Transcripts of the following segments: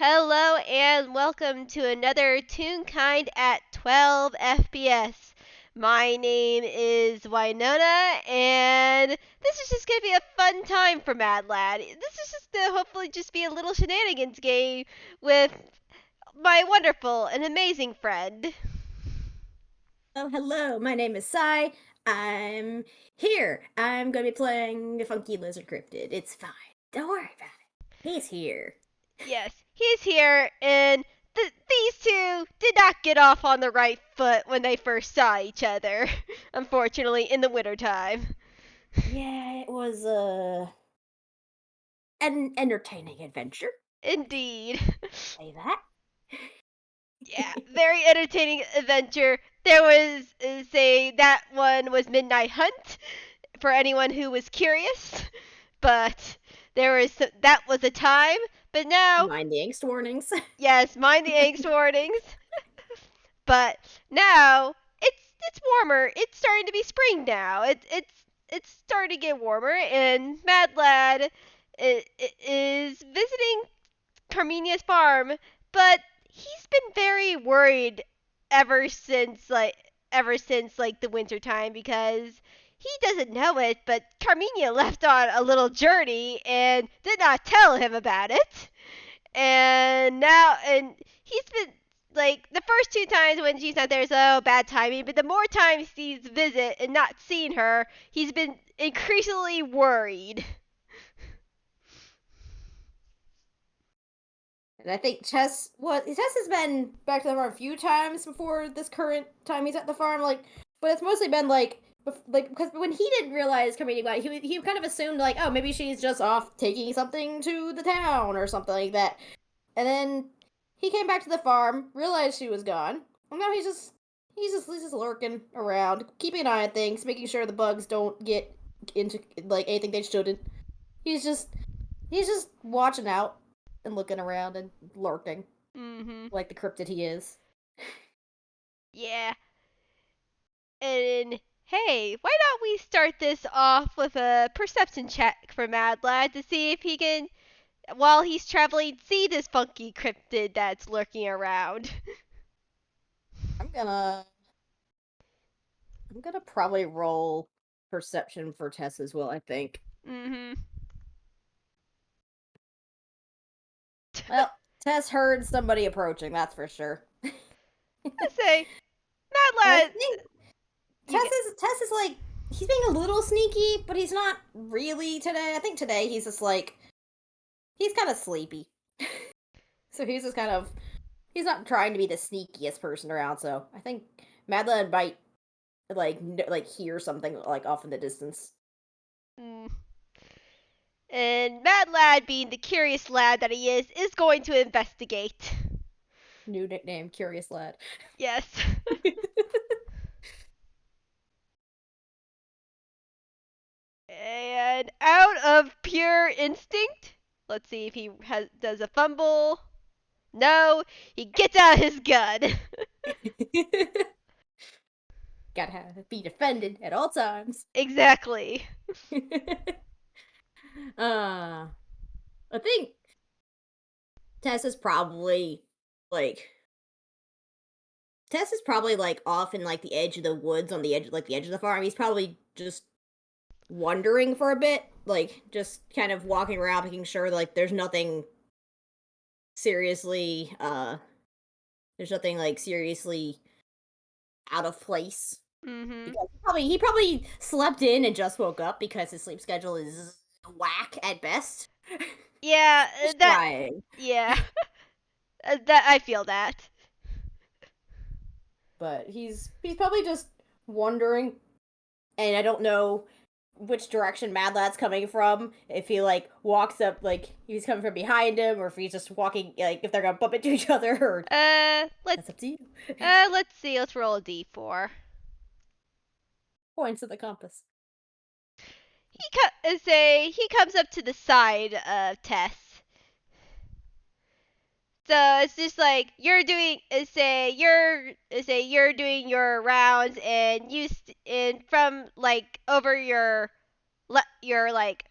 Hello and welcome to another Toonkind at 12 FPS. My name is Winona, and this is just gonna be a fun time for Mad Lad. This is just to hopefully just be a little shenanigans game with my wonderful and amazing friend. Oh, hello. My name is Cy. I'm here. I'm going to be playing the Funky Lizard Cryptid. It's fine. Don't worry about it. He's here. Yes, he's here, and these two did not get off on the right foot when they first saw each other, unfortunately, in the wintertime. Yeah, it was an entertaining adventure. Indeed. Say that. Yeah, very entertaining adventure. There was, say, that one was Midnight Hunt for anyone who was curious, but that was a time. But now, Mind the angst warnings. yes, mind the angst warnings. But now it's warmer. It's starting to be spring now. It's starting to get warmer, and Mad Lad is visiting Carmenia's farm, but he's been very worried ever since like the winter time because he doesn't know it, but Carmenia left on a little journey and did not tell him about it. And he's been like the first two times when she's not there is bad timing, but the more times he's visit and not seen her, he's been increasingly worried. And I think Tess has been back to the farm a few times before this current time he's at the farm. But it's mostly been because when he didn't realize coming back, he kind of assumed like, oh, maybe she's just off taking something to the town or something like that. And then he came back to the farm, realized she was gone, and now he's just lurking around, keeping an eye on things, making sure the bugs don't get into like anything they shouldn't. He's just he's just watching out and looking around and lurking Mhm. like the cryptid he is. Yeah. And hey, why don't we start this off with a perception check for Mad Lad to see if he can, while he's traveling, see this funky cryptid that's lurking around. I'm gonna I'm gonna probably roll perception for Tess as well, I think. Mhm. Well, Tess heard somebody approaching, that's for sure. I say, Mad And I Lad, think you get. Tess is like he's being a little sneaky, but he's not really today. I think today he's just like he's kind of sleepy. So he's just kind of he's not trying to be the sneakiest person around, so I think Madeline might like hear something like off in the distance. Mm. And Mad Lad, being the curious lad that he is going to investigate. New nickname, Curious Lad. Yes. And out of pure instinct, let's see if he does a fumble. No, he gets out his gun. Gotta be defended at all times. Exactly. uh, I think Tess is probably like Tess is probably like off in like the edge of the woods on the edge like the edge of the farm. He's probably just wandering for a bit, like just kind of walking around making sure like seriously there's nothing like seriously out of place. Mhm. Because he probably slept in and just woke up because his sleep schedule is whack at best. Yeah, Just that. trying. Yeah, that I feel that. But he's probably just wondering, and I don't know which direction Mad Lad's coming from. If he like walks up, like he's coming from behind him, or if he's just walking, like if they're gonna bump into each other, or Uh, let that's up to you. let's see. Let's roll a d4. Points of the compass. He comes up to the side of Tess. So it's just like you're doing say you're doing your rounds and and from like over your like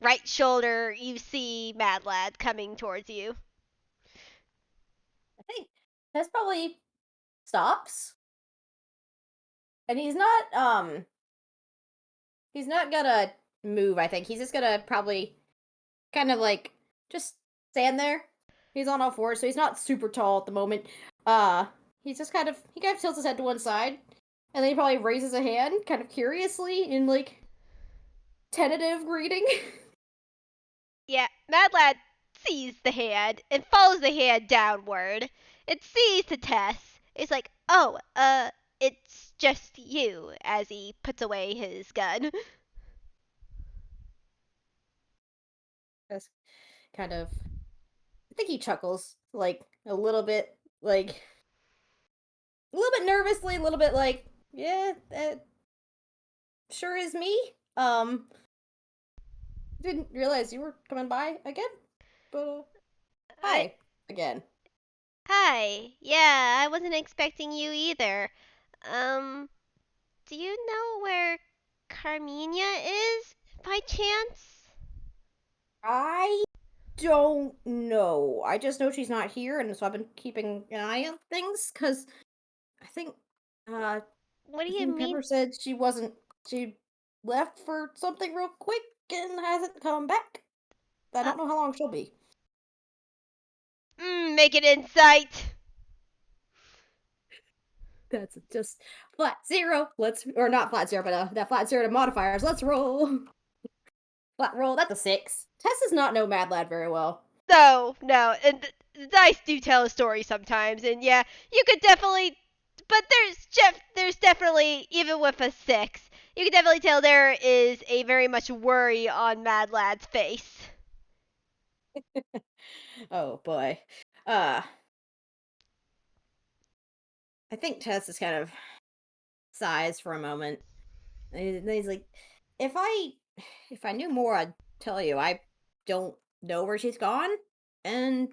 right shoulder you see Mad Lad coming towards you. I think Tess probably stops, and he's not gonna move. I think he's just gonna probably kind of like just stand there. He's on all fours, so he's not super tall at the moment. Uh, he's just he kind of tilts his head to one side, and then he probably raises a hand, kind of curiously, in like tentative greeting. Yeah, Mad Lad sees the hand and follows the hand downward. It sees the Tess. It's like, oh, it's just you, as he puts away his gun. That's kind of. I think he chuckles like a little bit, like a little bit nervously, a little bit like, yeah, that sure is me. Didn't realize you were coming by again, but I, hi again. hi. Yeah, I wasn't expecting you either. Um, do you know where Carmenia is, by chance? I don't know. I just know she's not here, and so I've been keeping an eye on things because I think uh What do I you think mean? Pepper said she left for something real quick and hasn't come back. I Uh, don't know how long she'll be. make it insight. That's just flat zero. Let's or not flat zero, but that flat zero to modifiers. Let's roll. Flat roll. That's a 6. Tess does not know Mad Lad very well. No, no, and the dice do tell a story sometimes, and yeah, you could definitely, but there's definitely even with a 6, you could definitely tell there is a very much worry on Mad Lad's face. Oh boy. Uh I think Tess is kind of sighs for a moment. And he's like, if I if I knew more, I'd tell you. I don't know where she's gone. And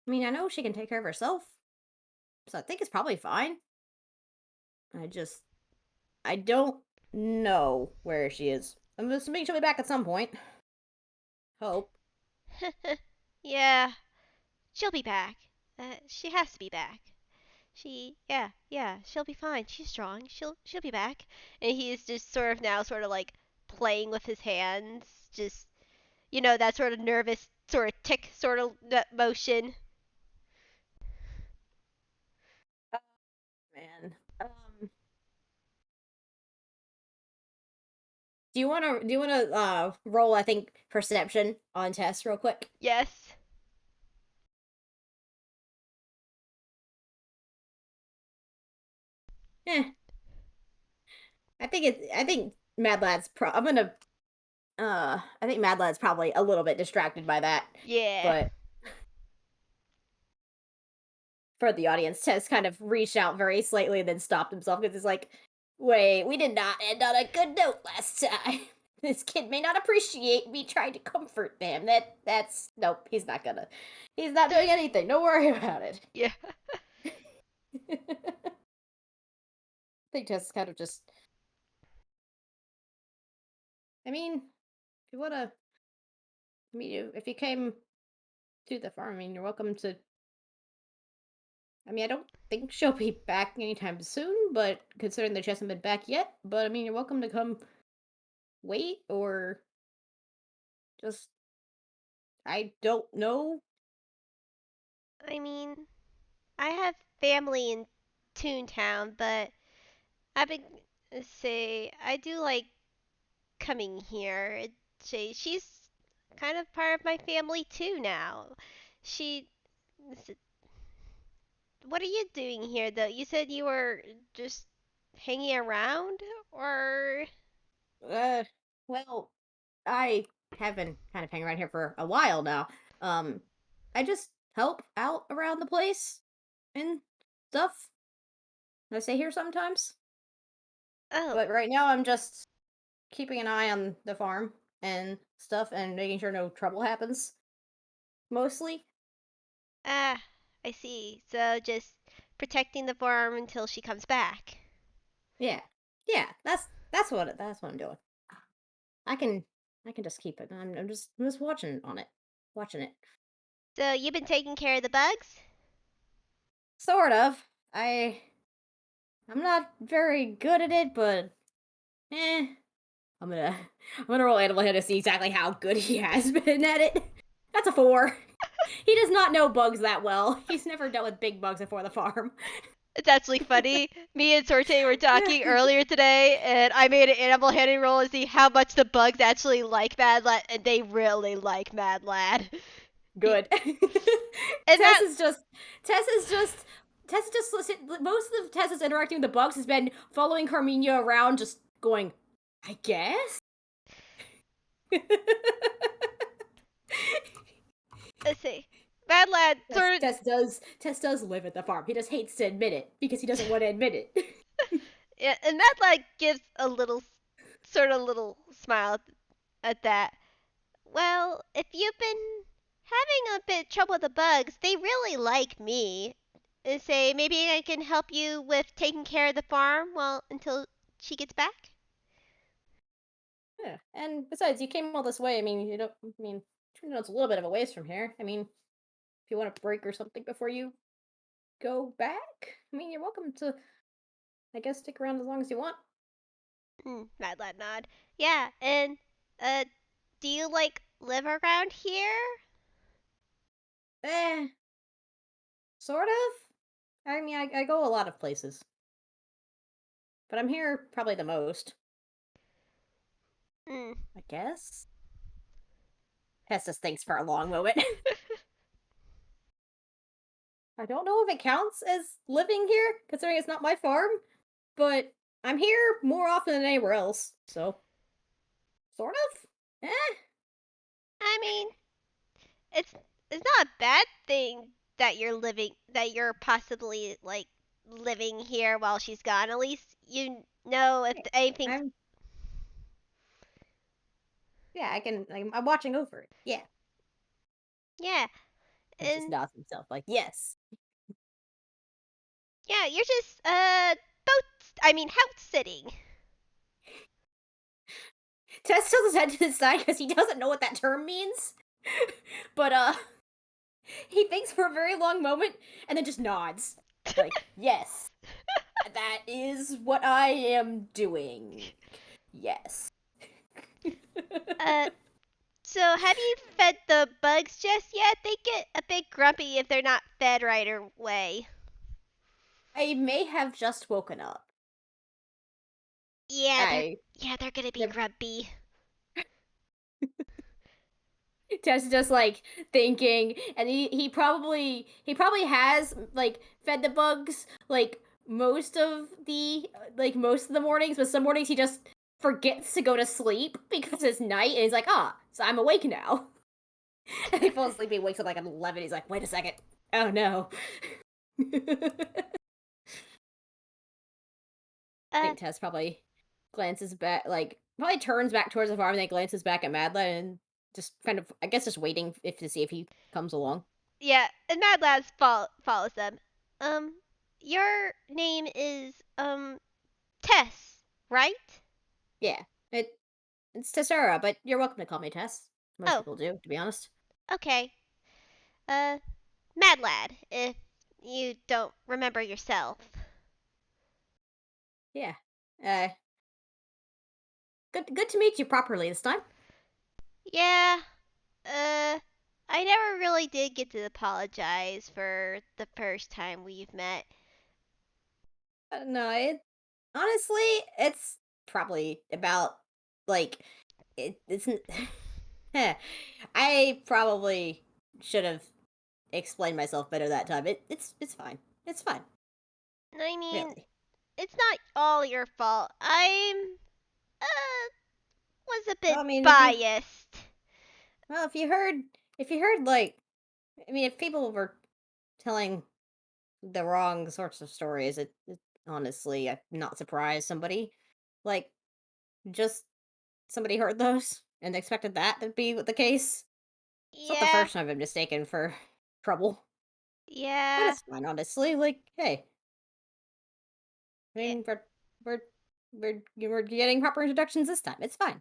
I mean, I know she can take care of herself. So I think it's probably fine. I just I don't know where she is. I'm assuming she'll be back at some point. Hope. Yeah, she'll be back. She has to be back. Yeah, she'll be fine. She's strong. She'll be back. And he's just sort of now sort of like playing with his hands, just that sort of nervous sort of tick sort of motion. Oh, man. Do you wanna roll, I think, perception on Tess real quick? Yes. Eh. I think Mad Lad's I'm gonna I think Mad Lad's probably a little bit distracted by that. Yeah. But for the audience, Tess kind of reached out very slightly and then stopped himself because he's like, wait, we did not end on a good note last time. This kid may not appreciate me trying to comfort him. That's nope, he's not doing anything. Don't worry about it. Yeah. I think Tess kind of just I mean, if you wanna meet you if you came to the farm, I mean you're welcome to I mean, I don't think she'll be back anytime soon, but considering that she hasn't been back yet, but I mean, you're welcome to come wait or just, I don't know. I mean, I have family in Toontown, but I've been say I do like coming here. She's kind of part of my family too now. She What are you doing here though? You said you were just hanging around or Uh, well, I have been kind of hanging around here for a while now. Um, I just help out around the place and stuff. I stay here sometimes, oh, but right now I'm just keeping an eye on the farm and stuff and making sure no trouble happens, mostly. ah, I see. So just protecting the farm until she comes back. Yeah. Yeah, that's what I'm doing. I can I can just keep it. I'm just watching on it. Watching it. So you've been taking care of the bugs? Sort of. I'm not very good at it, but eh. I'm gonna I'm gonna roll animal head to see exactly how good he has been at it. That's a 4. He does not know bugs that well. He's never dealt with big bugs before the farm. It's actually funny. Me and Sorte were talking earlier today, and I made an animal handling roll to see how much the bugs actually like Mad Lad, and they really like Mad Lad. He, Good. and Tess that is just Tess is just Tess just most of Tess's interacting with the bugs has been following Carmina around, just going, I guess. let's see, Mad Lad Tess, sort of Tess does live at the farm. He just hates to admit it because he doesn't want to admit it. yeah, and Mad Lad gives a little sort of little smile at that. Well, if you've been having a bit of trouble with the bugs, they really like me. And say maybe I can help you with taking care of the farm well until she gets back. Yeah, and besides, you came all this way. I mean, you don't. I mean, it's a little bit of a ways from here. I mean, if you want a break or something before you go back, I mean, you're welcome to. I guess stick around as long as you want. Mad Lad nod. Yeah, and uh, do you like live around here? Eh, sort of. I mean, I go a lot of places, but I'm here probably the most. Hmm. I guess. Hestus thinks for a long moment. I don't know if it counts as living here, considering it's not my farm, but I'm here more often than anywhere else, so sort of. Eh, I mean, it's it's not a bad thing that you're possibly like living here while she's gone. At least you know if anything's I'm yeah. I'm watching over it. Yeah, yeah, and just and nods himself like yes. yeah, you're just boat. I mean, house sitting. Tess tilts his head to the side because he doesn't know what that term means, but he thinks for a very long moment and then just nods like yes. That is what I am doing. Yes. Uh, so have you fed the bugs just yet? They get a bit grumpy if they're not fed right away. I may have just woken up. Yeah, they're I yeah they're gonna be the grumpy. Tess is just like thinking, and he probably has like fed the bugs like most of the mornings, but some mornings he just forgets to go to sleep because it's night, and he's like, so I'm awake now. And he falls asleep. He wakes up like at 11. He's like, wait a second. Oh no. I Uh, think Tess probably glances back, like probably turns back towards the farm, and then glances back at Madeleine and just kind of, I guess, just waiting if to see if he comes along. yeah, and Mad Lads follows them. Um, your name is Tess, right? Yeah, it's Tessura, but you're welcome to call me Tess. Most Oh, people do, to be honest. okay. Uh, Mad Lad, if you don't remember yourself. Yeah. Uh, good to meet you properly this time. Yeah, I never really did get to apologize for the first time we've met. No, honestly, it's probably about like it's. I probably should have explained myself better that time. It's fine. It's fine. I mean, Really. it's not all your fault. Uh, was a Well, bit I mean, biased. if you heard like, I mean, if people were telling the wrong sorts of stories, it honestly, I'm not surprised. Like just somebody heard those and expected that to be the case. It's not the Yeah, first time I've been mistaken for trouble, but yeah, it's fine. Honestly, like, hey, I yeah, mean, we're we're getting proper introductions this time. It's fine.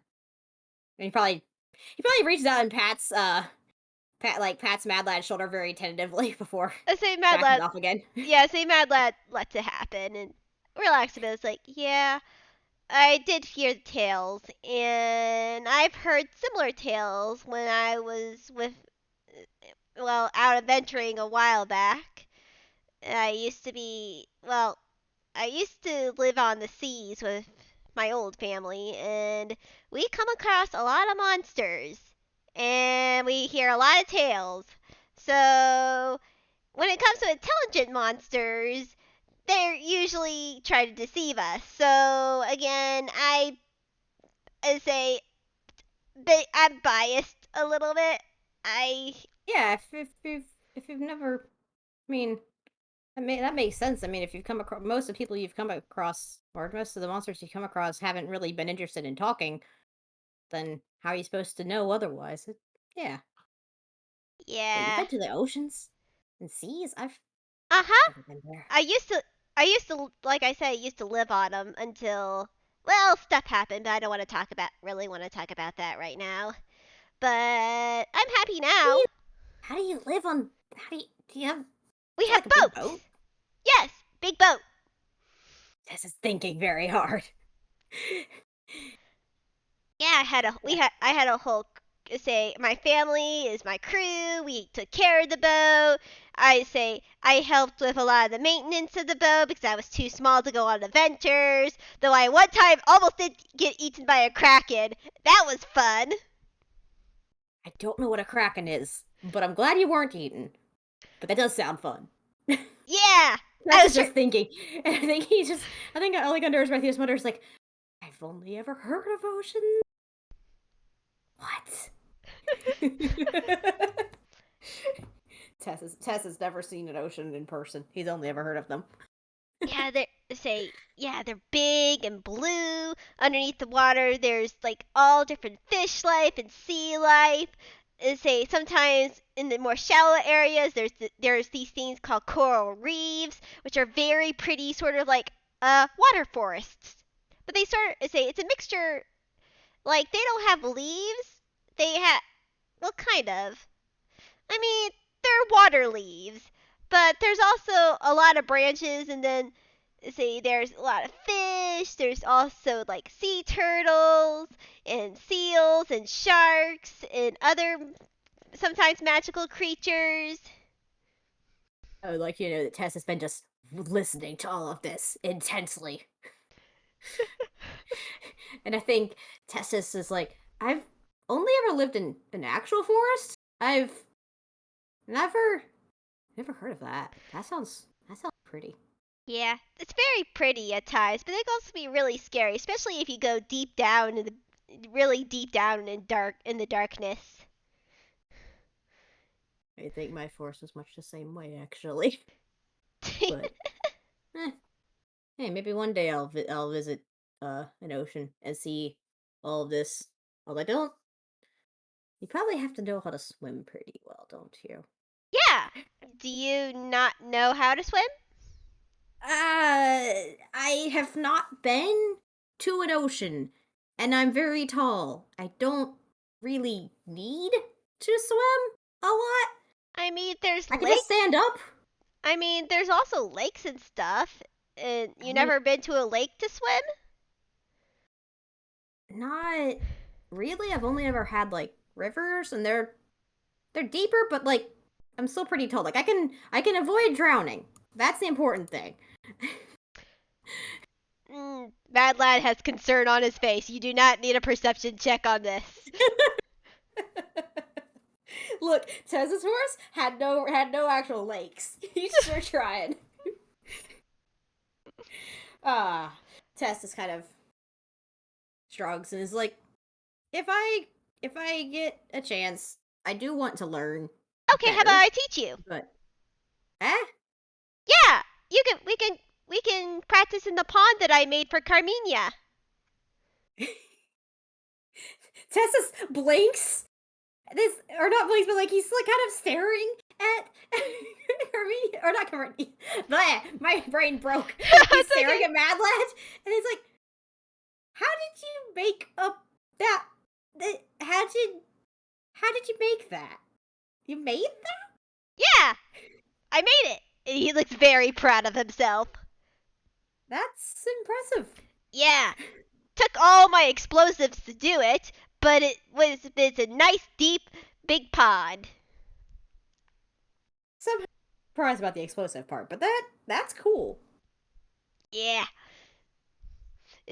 And he probably reaches out and pats Mad Lad's shoulder very tentatively before I say Mad backing Lad. off again. Yeah, say Mad Lad lets it happen and relax a bit. It's like, yeah, I did hear the tales, and I've heard similar tales when I was out adventuring a while back. I used to be, I used to live on the seas with my old family, and we come across a lot of monsters, and we hear a lot of tales. So, when it comes to intelligent monsters, they're usually try to deceive us. So, again, I say I'm biased a little bit. I Yeah, if you've never, I mean, that makes sense. I mean, if you've come across most of the people you've come across, or most of the monsters you come across, haven't really been interested in talking, then how are you supposed to know otherwise? Yeah. Wait, you've yeah. been to the oceans and seas? I've Uh-huh. never been there. I used to like I said I used to live on them until stuff happened, but I don't want to really want to talk about that right now. But I'm happy How do now. you how do you live on? Do you have? We Is it have like a big boats. boat? Yes, big boat. This is thinking very hard. Yeah, Yeah. I had a whole say my family is my crew. We took care of the boat. I say I helped with a lot of the maintenance of the boat because I was too small to go on adventures. Though I one time almost did get eaten by a kraken. That was fun. I don't know what a kraken is, but I'm glad you weren't eaten. But that does sound fun. Yeah, I That's was just sure. thinking. And I think like under his breath, he just mutters like, I've only ever heard of oceans. What? Tess has never seen an ocean in person. He's only ever heard of them. Yeah, they're big and blue. Underneath the water, there's like all different fish life and sea life. Say sometimes in the more shallow areas, there's these things called coral reefs, which are very pretty, sort of like water forests. But they sort of say it's a mixture. Like they don't have leaves. They have kind of. I mean, they're water leaves, but there's also a lot of branches, and then see, there's a lot of fish. There's also like sea turtles and seals and sharks and other sometimes magical creatures. Oh, like, that Tess has been just listening to all of this intensely. And I think Tessus is like, I've only ever lived in an actual forest. I've never heard of that. That sounds pretty. Yeah, it's very pretty at times, but it can also be really scary, especially if you go deep down in the really deep down in the darkness. I think my forest was much the same way, actually. But eh, hey, maybe one day I'll visit an ocean and see all of this. Although I don't, you probably have to know how to swim pretty well, don't you? Yeah. Do you not know how to swim? I have not been to an ocean, and I'm very tall. I don't really need to swim a lot. I mean, there's I can just lakes. stand up. I mean, there's also lakes and stuff. And I you mean, never been to a lake to swim? not really. I've only ever had like rivers, and they're deeper, but like I'm still pretty tall. Like I can avoid drowning. That's the important thing. Mad Lad has concern on his face. You do not need a perception check on this. Look, Tez's horse had no actual lakes. He's sure trying. Ah, Tess is kind of shrugs and is like, if I get a chance, I do want to learn Okay, how about better. I teach you? But eh, Yeah, you can. We can practice in the pond that I made for Carmenia. Tess blinks. This or not blinks, but like he's like kind of staring at Hermione or not Hermione. Blah, my brain broke. He's It's staring okay. at Mad Lad, and he's like, "How did you make up that? How did you make that?" You made that? Yeah, I made it. And he looks very proud of himself. That's impressive. Yeah, took all my explosives to do it, but it's a nice deep big pond. So I'm surprised about the explosive part, but that's cool. Yeah.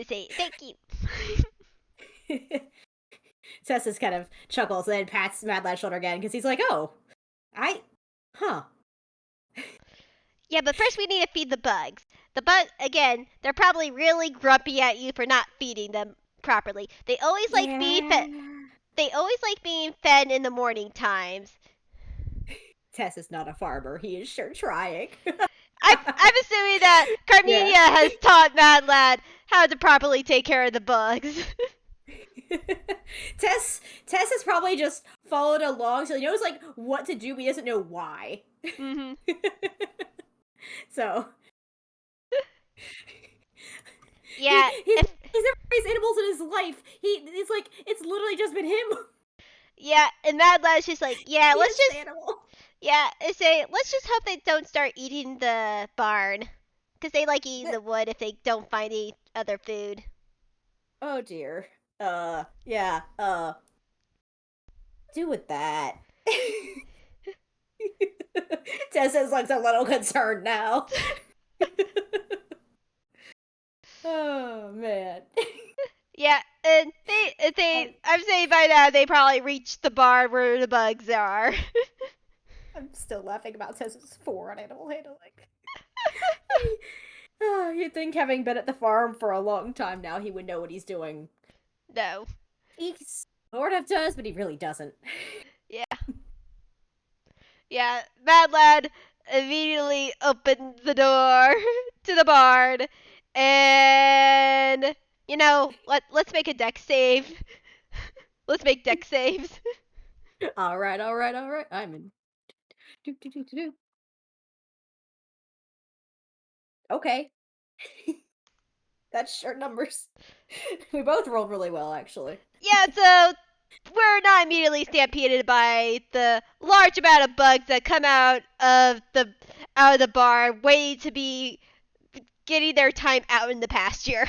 Say thank you. Tess's kind of chuckles and then pats Mad Lad's shoulder again because he's like, "Oh, huh." Yeah, but first we need to feed the bugs. The bug again, they're probably really grumpy at you for not feeding them properly. Yeah. They always like being fed in the morning times. Tess is not a farmer. He is sure trying. I'm assuming that Yeah. Carmenia has taught Mad Lad how to properly take care of the bugs. Tess has probably just followed along, so he knows like what to do, but he doesn't know why. Mhm. So Yeah, he's never raised animals in his life. It's like it's literally just been him. yeah, and Mad Lad's just like, yeah, He let's is the just animal. yeah, let's just hope they don't start eating the barn, because they like eating the wood if they don't find any other food. Oh dear. Yeah. Do with that. Tessa's like a little concerned now. Oh man. Yeah, and I'm saying by now they probably reached the barn where the bugs are. I'm still laughing about Tessa's 4 on animal handling. Oh, you'd think having been at the farm for a long time now, he would know what he's doing. No. He sort of does, but he really doesn't. Yeah. Yeah, Mad Lad immediately opened the door to the barn, and let's make a deck save. Let's make deck saves. All right, all right, all right. I'm in. Do, do, do, do, do. Okay. That's short numbers. We both rolled really well, actually. Yeah, so we're not immediately stampeded by the large amount of bugs that come out of the barn, waiting to be getting their time out in the pasture.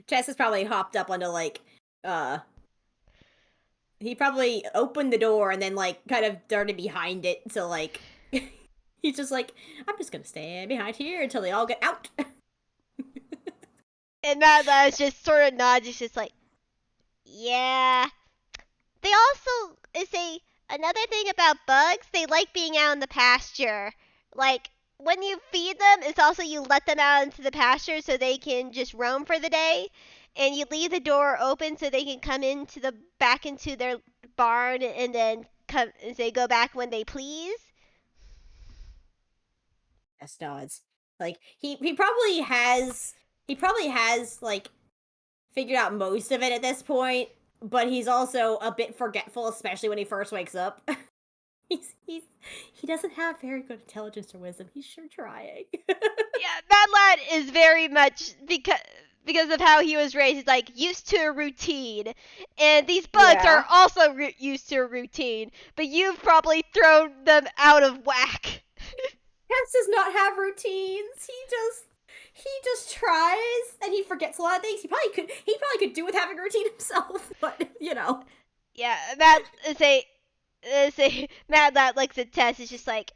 Chess has probably hopped up onto like uh he probably opened the door and then like kind of darted behind it, so like he's just like, I'm just gonna stand behind here until they all get out. And Mad Lad just sort of nods. He's just like, yeah. They also say another thing about bugs. They like being out in the pasture. Like when you feed them, it's also you let them out into the pasture so they can just roam for the day, and you leave the door open so they can come back into their barn and then come and say go back when they please. Yes, nods. Like he probably has like figured out most of it at this point, but he's also a bit forgetful, especially when he first wakes up. He doesn't have very good intelligence or wisdom. He's sure trying. Yeah, Mad Lad is very much because of how he was raised. He's like used to a routine, and these bugs Yeah. are also used to a routine. But you've probably thrown them out of whack. Cass does not have routines. He just tries and he forgets a lot of things. He probably could do with having a routine himself, but you know. Yeah, say Mad Lad looks at Tess. Is just like,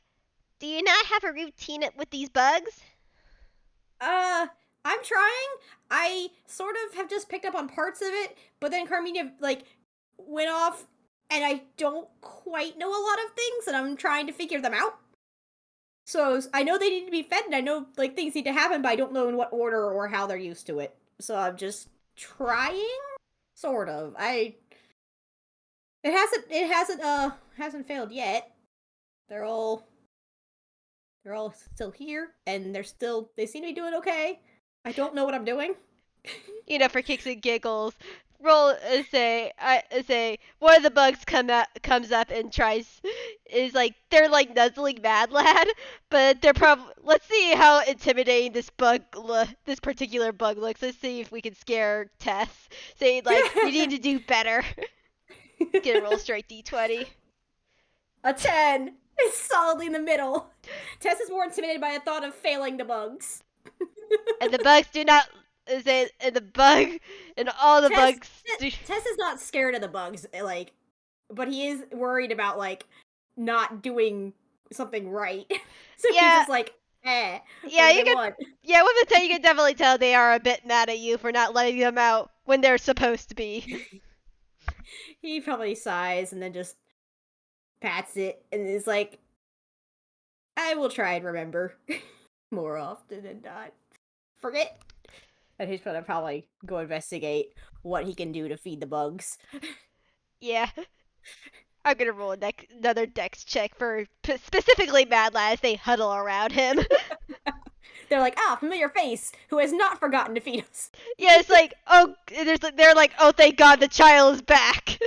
do you not have a routine with these bugs? I'm trying. I sort of have just picked up on parts of it, but then Carmina like went off and I don't quite know a lot of things and I'm trying to figure them out. So I know they need to be fed and I know like things need to happen, but I don't know in what order or how they're used to it. So I'm just trying sort of. It hasn't failed yet. They're all still here and they seem to be doing okay. I don't know what I'm doing. For kicks and giggles. Roll say one of the bugs comes up and tries is like they're like nuzzling Mad Lad, but they're probably let's see how intimidating this particular bug looks. Let's see if we can scare Tess. Say like you need to do better. Get a roll straight D20. A 10 is solidly in the middle. Tess is more intimidated by the thought of failing the bugs. And the bugs do not. And the bug. And all the Tess, bugs. Do, Tess is not scared of the bugs, like, but he is worried about, like, not doing something right. So he's yeah. just like, what Yeah, do you they can. want? Yeah, with the 10, you can definitely tell they are a bit mad at you for not letting them out when they're supposed to be. He probably sighs and then just pats it and is like, I will try and remember more often than not. Forget. And he's gonna probably go investigate what he can do to feed the bugs. Yeah. I'm gonna roll another dex check for specifically Mad Lad as they huddle around him. They're like, familiar face who has not forgotten to feed us. Yeah, it's like, oh, they're like, oh, thank God the child is back.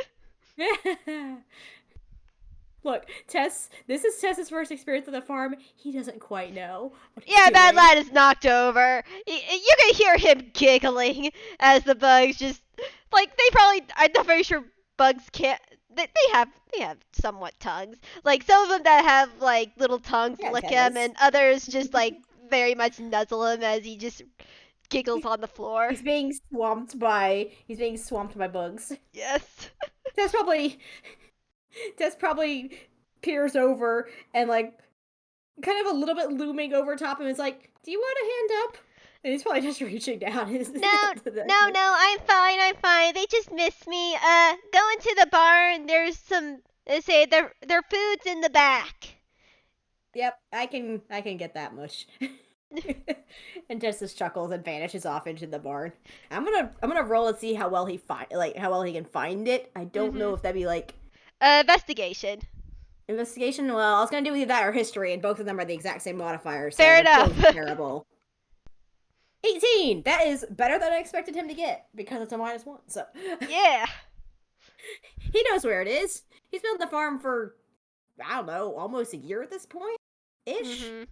Look, Tess, this is Tess's first experience on the farm. He doesn't quite know what he's Yeah, doing. Mad Lad is knocked over. You can hear him giggling as the bugs just like they probably. I'm not very sure bugs can't. They have somewhat tongues. Like some of them that have like little tongues Yeah, lick him, antennas. and others just like very much nuzzle him as he just giggles on the floor. He's being swamped by bugs. Yes. Tess probably Tess probably peers over and like kind of a little bit looming over top of him is like, do you want a hand up? And he's probably just reaching down. No, I'm fine. They just miss me. Go into the barn. There's some. They say their food's in the back. Yep, I can get that much. And Tess just chuckles and vanishes off into the barn. I'm gonna roll and see how well he can find it. I don't know if that'd be like Investigation. investigation. Well, I was gonna do either that or history, and both of them are the exact same modifier. So Fair they're enough. both terrible. 18. That is better than I expected him to get because it's a -1. So Yeah. he knows where it is. He's been on the farm for I don't know, almost a year at this point, ish. A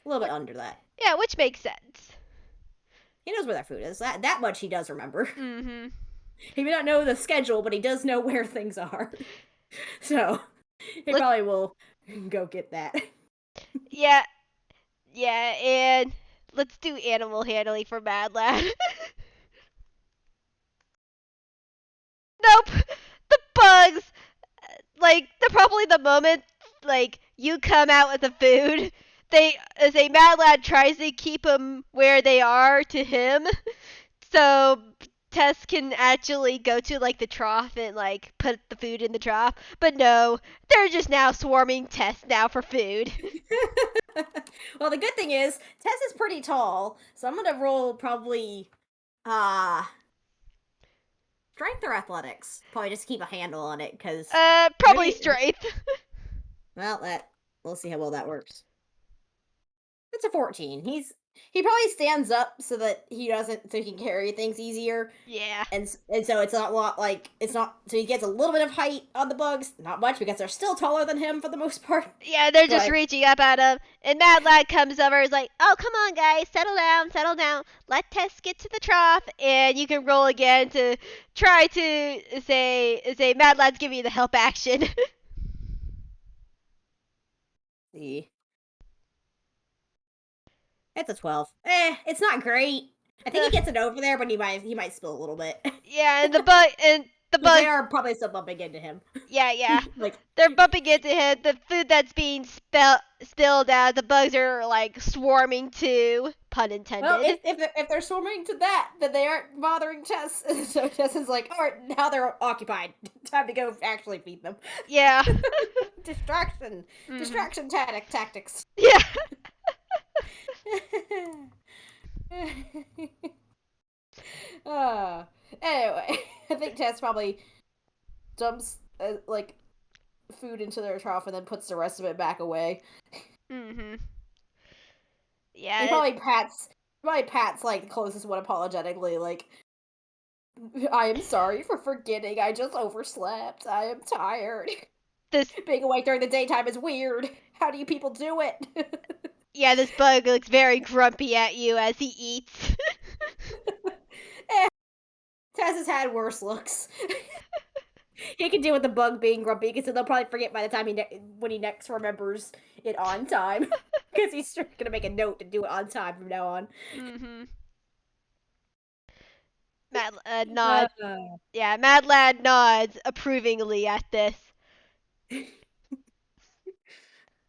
little bit under that. Yeah, which makes sense. He knows where that food is. That much he does remember. Mm-hmm. He may not know the schedule, but he does know where things are. So he probably will go get that. Yeah. Yeah, and let's do animal handling for Mad Lad. Nope. The bugs. Like, probably the moment like you come out with the food, they as a Mad Lad tries to keep them where they are to him, so Tess can actually go to like the trough and like put the food in the trough. But no, they're just now swarming Tess now for food. Well, the good thing is Tess is pretty tall, so I'm gonna roll probably strength or athletics. Probably just keep a handle on it because Probably strength. well, we'll see how well that works. It's a 14. He probably stands up so that he can carry things easier. Yeah. And so it's not like it's not so he gets a little bit of height on the bugs, not much because they're still taller than him for the most part. Yeah, they're just reaching up at him, and Mad Lad comes over and is like, "Oh, come on, guys, settle down. Let Tess get to the trough, and you can roll again to try to say Mad Lad's giving you the help action." See, it's a 12. It's not great. I think he gets it over there, but he might spill a little bit. Yeah, and the bug. They are probably still bumping into him. Yeah. Like they're bumping into him. The food that's being spilled out, the bugs are like swarming too. Pun intended. Well, if they're swarming to that, then they aren't bothering Tess. So Tess is like, all right, now they're occupied. Time to go actually feed them. Yeah. Distraction tactics. Yeah. Anyway, I think Tess probably dumps like food into their trough and then puts the rest of it back away. Yeah. He probably pats like the closest one apologetically, like, I am sorry for forgetting. I just overslept. I am tired. This being awake during the daytime is weird. How do you people do it? Yeah, this bug looks very grumpy at you as he eats. Tess has had worse looks. He can deal with the bug being grumpy because they'll probably forget by the time when he next remembers it on time. Because he's gonna make a note to do it on time from now on. Mm-hmm. Mad Uh, nod. Yeah, Mad Lad nods approvingly at this.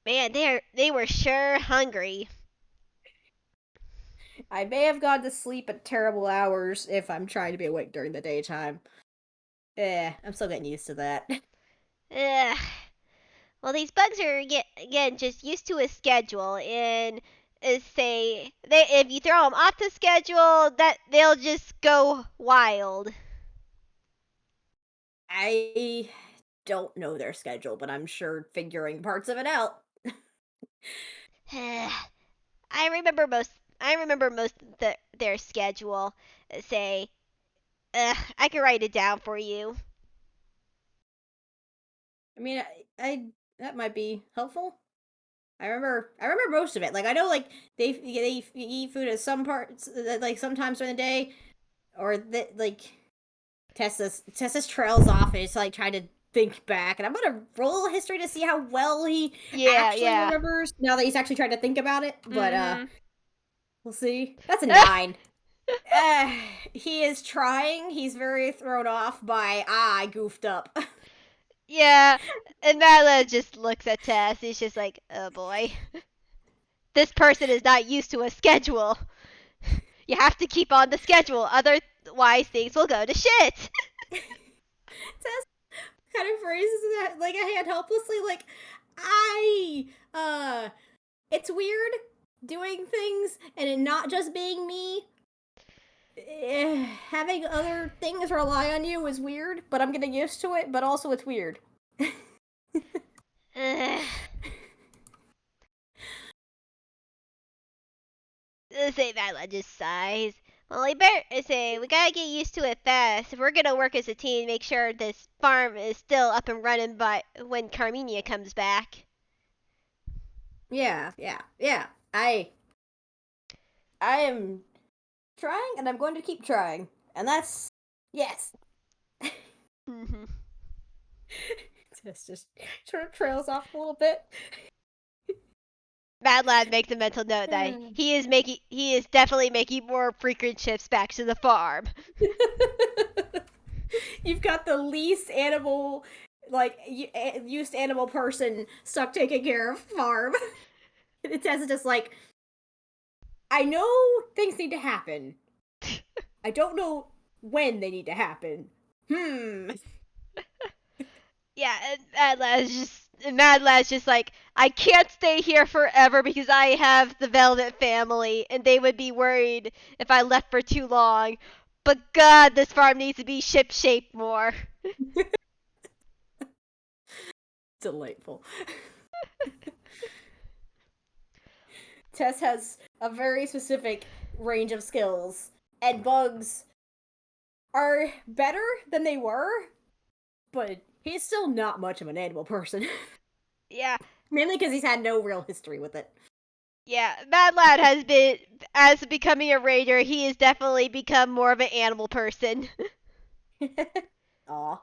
Man, they were sure hungry. I may have gone to sleep at terrible hours if I'm trying to be awake during the daytime. I'm still getting used to that. Ugh. Well, these bugs are again just used to a schedule, and say they if you throw them off the schedule, that they'll just go wild. I don't know their schedule, but I'm sure figuring parts of it out. I remember most. I remember most of their schedule. Say, I can write it down for you. I mean, I that might be helpful. I remember most of it. Like I know like they eat food at some parts like sometimes during the day or like Tessa's trails off and it's like trying to think back and I'm gonna roll history to see how well he Yeah, actually yeah. remembers now that he's actually trying to think about it. But Mhm. we'll see. That's a 9. Uh, he is trying. He's very thrown off by I goofed up. Yeah, and Madeline just looks at Tess. He's just like, oh boy. This person is not used to a schedule. You have to keep on the schedule, otherwise things will go to shit. Tess kind of phrases that like a hand helplessly like I it's weird doing things and it not just being me. Having other things rely on you is weird, but I'm getting used to it, but also it's weird. Say Madeline just sighs. Well, we better say we gotta get used to it fast. If we're gonna work as a team, make sure this farm is still up and running by when Carmenia comes back. Yeah. I am trying and I'm going to keep trying. And that's yes. Mm-hmm. Just sort of trails off a little bit. Mad Lad makes a mental note that he is definitely making more frequent trips back to the farm. You've got the least animal, like used animal person stuck taking care of farm. It says just like I know things need to happen. I don't know when they need to happen. Yeah, and Mad Lad's just like, I can't stay here forever because I have the Velvet family, and they would be worried if I left for too long. But God, this farm needs to be ship shaped more. Delightful. Tess has a very specific range of skills, and bugs are better than they were, but he's still not much of an animal person. Yeah, Mainly because he's had no real history with it. yeah. Mad Lad has been, as becoming a raider, he has definitely become more of an animal person. Aw.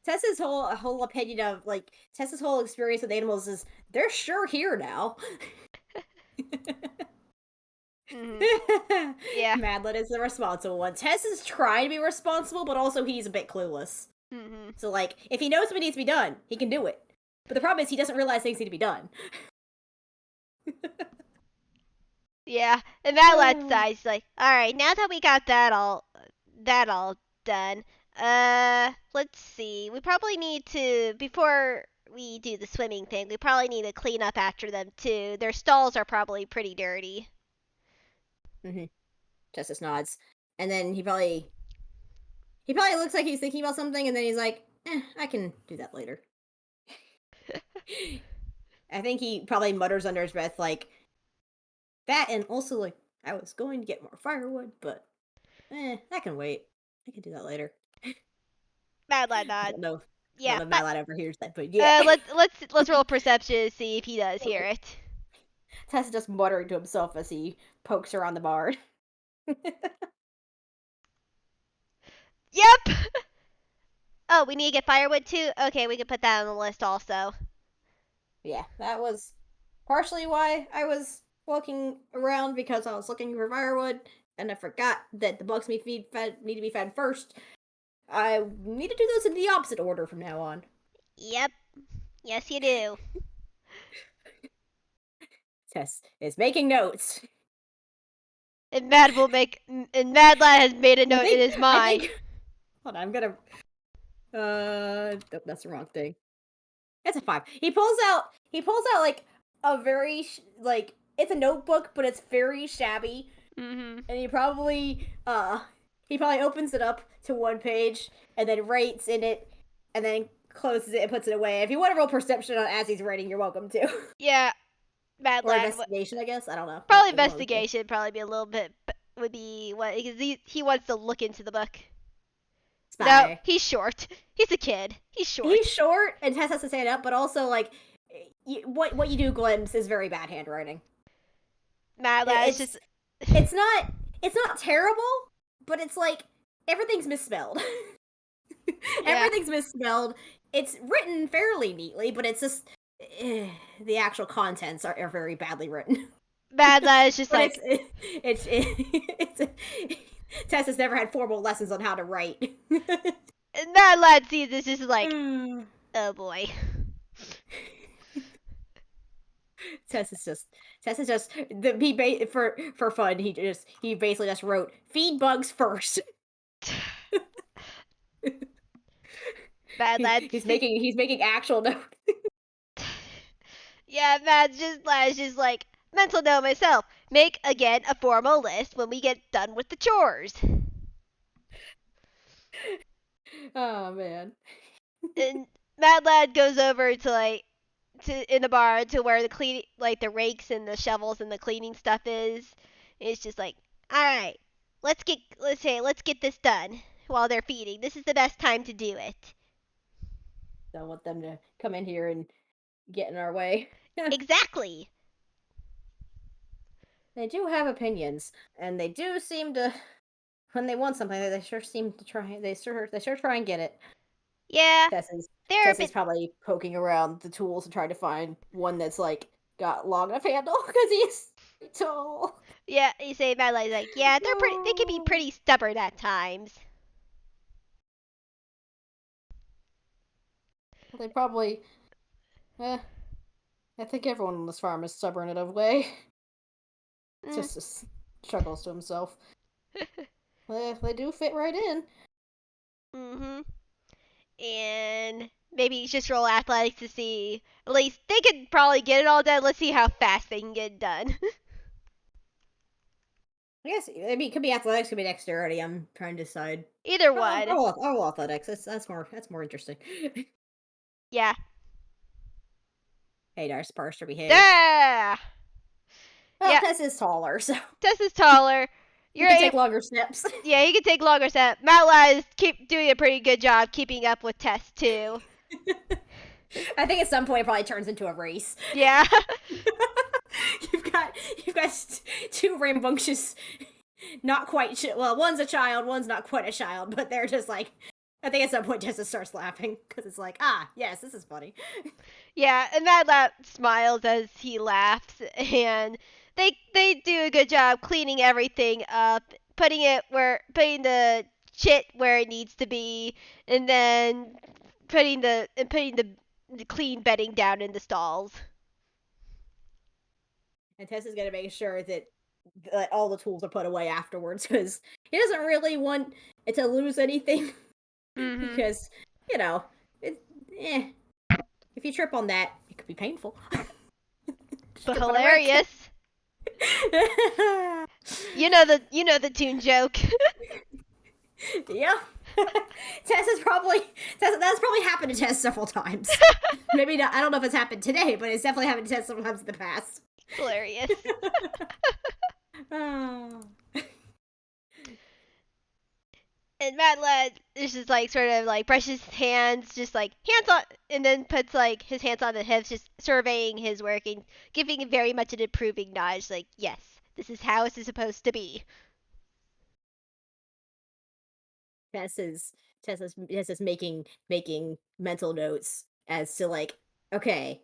Tess's whole opinion of like Tess's whole experience with animals is they're sure here now. Hmm. Yeah. Madlet is the responsible one. Tess is trying to be responsible, but also he's a bit clueless. Hmm. So like, if he knows what needs to be done, he can do it. But the problem is he doesn't realize things need to be done. Yeah, and Mad Lad sighs like, all right, now that we got that all done, let's see. We probably need to before we do the swimming thing. We probably need to clean up after them too. Their stalls are probably pretty dirty. Mm-hmm. Justice nods, and then he probably looks like he's thinking about something, and then he's like, I can do that later. I think he probably mutters under his breath like that, and also like I was going to get more firewood, but I can wait. I can do that later. Mad Lad I nod. don't know. I don't Yeah, know if but Madeline ever hears that, but yeah. let's roll perception to see if he does hear it. Tess just muttering to himself as he pokes her on the barn. Yep. Oh, we need to get firewood too? Okay, we can put that on the list also. Yeah, that was partially why I was walking around because I was looking for firewood and I forgot that the bugs need to be fed first. I need to do those in the opposite order from now on. Yep. Yes, you do. Tess is making notes. And Mad Lad has made a note in his I mind. think hold on, I'm gonna nope, that's the wrong thing. That's a 5. He pulls out like a very like it's a notebook, but it's very shabby, Mhm. and he probably opens it up to one page and then writes in it and then closes it and puts it away. If you want a real perception on as he's writing, you're welcome to. Yeah, Mad Or Lad. investigation, I guess. I don't know. Probably One of the two. investigation. Probably be a little bit. Would be what because he wants to look into the book. No, Spy. he's short. He's a kid. He's He's short. short and Tess has to stand up, but also like what you do glimpse is very bad handwriting. Mad Lad is It's just. it's not it's not terrible, but it's like everything's misspelled. Yeah, Everything's misspelled. It's written fairly neatly, but it's just the actual contents are very badly written. Mad Lad is just But like. Tess has never had formal lessons on how to write. And Mad Lad sees this just like, Mm. oh boy. Tess is just for fun. He basically just wrote feed bugs first. Mad Lad. He's making actual notes. Yeah, Lad's just like mental note myself. Make again a formal list when we get done with the chores. Oh man. And Mad Lad goes over to like to in the bar to where the clean like the rakes and the shovels and the cleaning stuff is. And it's just like, all right, let's get this done while they're feeding. This is the best time to do it. Don't want them to come in here and get in our way. Exactly. They do have opinions, and they do seem to when they want something, they sure seem to try. They sure try and get it. Yeah, Tess is they're a Tess is bit. probably poking around the tools and trying to find one that's like got long enough handle because he's tall. Yeah, you say Mad Lad's like, yeah, they're pretty. They can be No. pretty stubborn at times. They probably. Eh, I think everyone on this farm is stubborn in a way. Mm. Just chuckles to himself. They do fit right in. Mhm. And maybe just roll athletics to see. At least they could probably get it all done. Let's see how fast they can get it done. I guess I mean it could be athletics, could be dexterity. I'm trying to decide. Either Oh, one. athletics. That's more interesting. Yeah. Hey, our supposed to behave. Yeah. Well, Yeah. Tess is taller, so Tess is taller. you You're can take able. longer steps. Yeah, he can take longer steps. Matt Lad keep doing a pretty good job keeping up with Tess too. I think at some point it probably turns into a race. Yeah. You've got two rambunctious, not quite well. One's a child, one's not quite a child, but they're just like. I think at some point Tessa starts laughing because it's like, yes, this is funny. Yeah, and Mad Lad smiles as he laughs, and they do a good job cleaning everything up, putting the shit where it needs to be, and then putting the clean bedding down in the stalls. And Tessa's gonna make sure that all the tools are put away afterwards because he doesn't really want it to lose anything Mhm. because you know it, eh, if you trip on that, it could be painful. Just But trip on a rake. hilarious. You know the tune joke. Yeah. That's probably happened to Tess several times. Maybe not. I don't know if it's happened today, but it's definitely happened to Tess several times in the past. Hilarious. Oh. And Matt Led is just like sort of like brushes his hands, just like hands on, and then puts like his hands on the hips, just surveying his work and giving very much an approving nod. Like, yes, this is how it's supposed to be. Tess is making mental notes as to like, okay,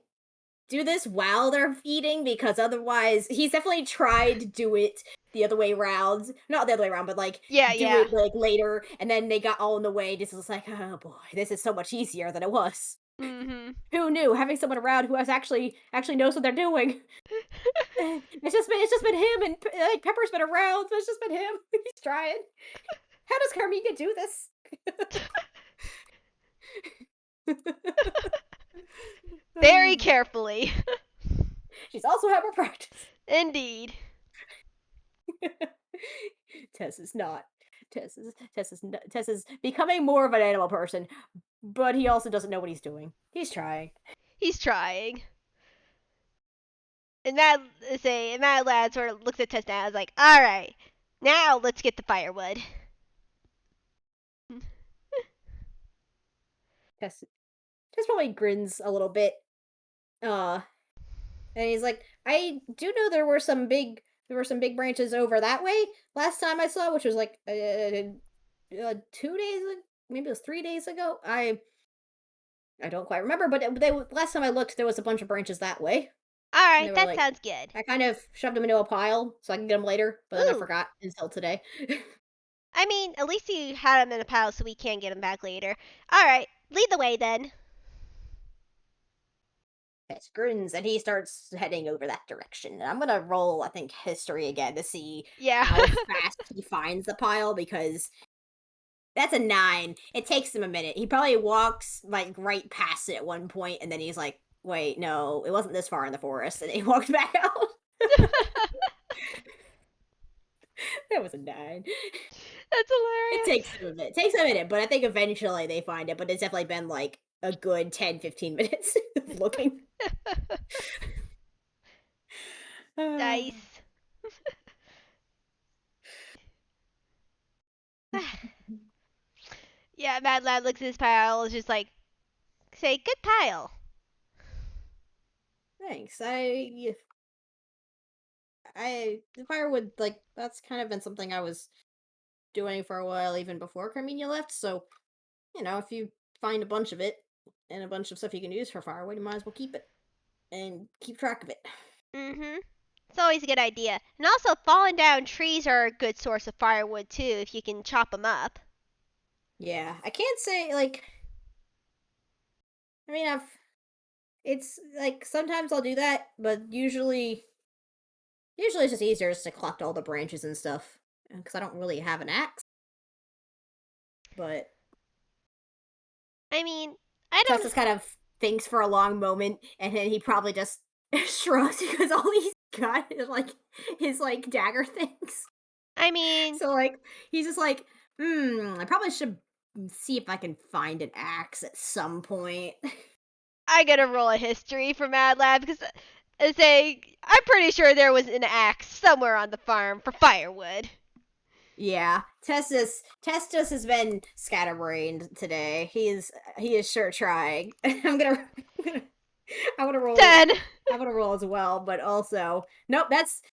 do this while they're eating because otherwise he's definitely tried to do it the other way around. Not the other way around, but like Yeah, do yeah. it like later and then they got all in the way. This was like, oh boy, this is so much easier than it was. Mm-hmm. Who knew having someone around who has actually knows what they're doing. It's just been him and like Pepper's been around. So it's just been him. He's trying. How does Carmina do this? Very carefully. She's also had more practice. Indeed. Tess is not. Tess is becoming more of an animal person, but he also doesn't know what he's doing. He's trying. He's trying. And Mad Lad sort of looks at Tess now and is like, alright, now let's get the firewood. Tess probably grins a little bit. And he's like, I do know there were some big branches over that way last time I saw, which was like 2 days, maybe it was 3 days ago. I don't quite remember, but last time I looked, there was a bunch of branches that way. And they Alright, were that like, sounds good. I kind of shoved them into a pile so I can get them later, but then I Ooh. forgot until today. I mean, at least you had him in a pile so we can get him back later. Alright, lead the way then. Tess grins and he starts heading over that direction. And I'm gonna roll, I think, history again to see Yeah. how fast he finds the pile because that's a 9. It takes him a minute. He probably walks like right past it at one point, and then he's like, "Wait, no, it wasn't this far in the forest," and he walks back out. That was a 9. That's It hilarious. takes him a minute. It takes a minute, but I think eventually they find it. But it's definitely been like a good 10-15 minutes of looking. Nice. Yeah, Mad Lad looks at his pile and is just like, say, good pile. Thanks. The firewood, like, that's kind of been something I was doing for a while even before Carmenia left. So, if you find a bunch of it and a bunch of stuff you can use for firewood, you might as well keep it and keep track of it. Mm-hmm. It's always a good idea. And also, fallen down trees are a good source of firewood, too, if you can chop them up. Yeah, I can't say, like, I mean, it's like sometimes I'll do that, but usually it's just easier just to collect all the branches and stuff because I don't really have an axe. But I mean, I don't. Justice kind of thinks for a long moment, and then he probably just shrugs because all he's got is like his like dagger things. I mean, So like he's just like, I probably should see if I can find an axe at some point. I gotta roll a history for Mad Lad because I'm pretty sure there was an axe somewhere on the farm for firewood. Yeah, Testus has been scatterbrained today. He is sure trying. I'm gonna roll. 10. I'm gonna roll as well, but also nope.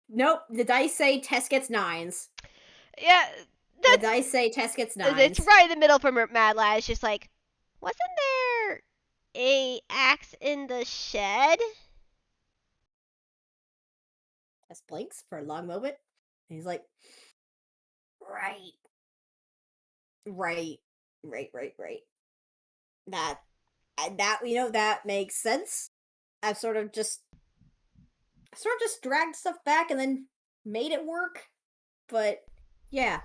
Nope. The dice say Tess gets 9s. Yeah, The that's dice say Tess gets it's 9s. right in the middle for Mad Lad. It's just like, wasn't there a axe in the shed? Tess blinks for a long moment. And he's like, right, right, right. That that makes sense. I've sort of just dragged stuff back and then made it work. But yeah,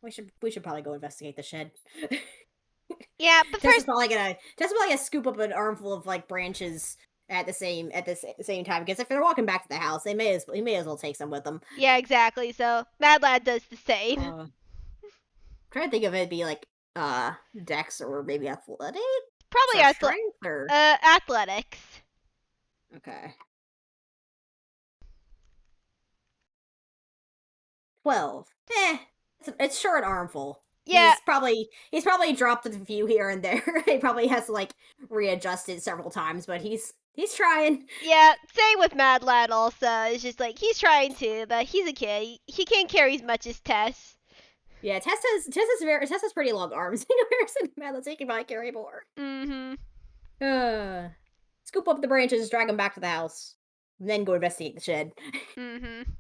we should probably go investigate the shed. Yeah, but Tessa's first, probably gonna scoop up an armful of like branches at the same time because if they're walking back to the house, they may as well take some with them. yeah, exactly. So Mad Lad does the same. Trying to think of it be like Dex or maybe athletic Probably or strength or athletics. okay. 12. It's sure an armful. Yeah, He's probably dropped a few here and there. He probably has to like readjust it several times, but he's trying. yeah. Same with Mad Lad. Also, it's just like he's trying to, but he's a kid. He can't carry as much as Tess. Yeah, Tessa's pretty long arms in comparison to Mad Lad, so he can probably carry more. Mm-hmm. Scoop up the branches, drag them back to the house, and then go investigate the shed. Mm-hmm.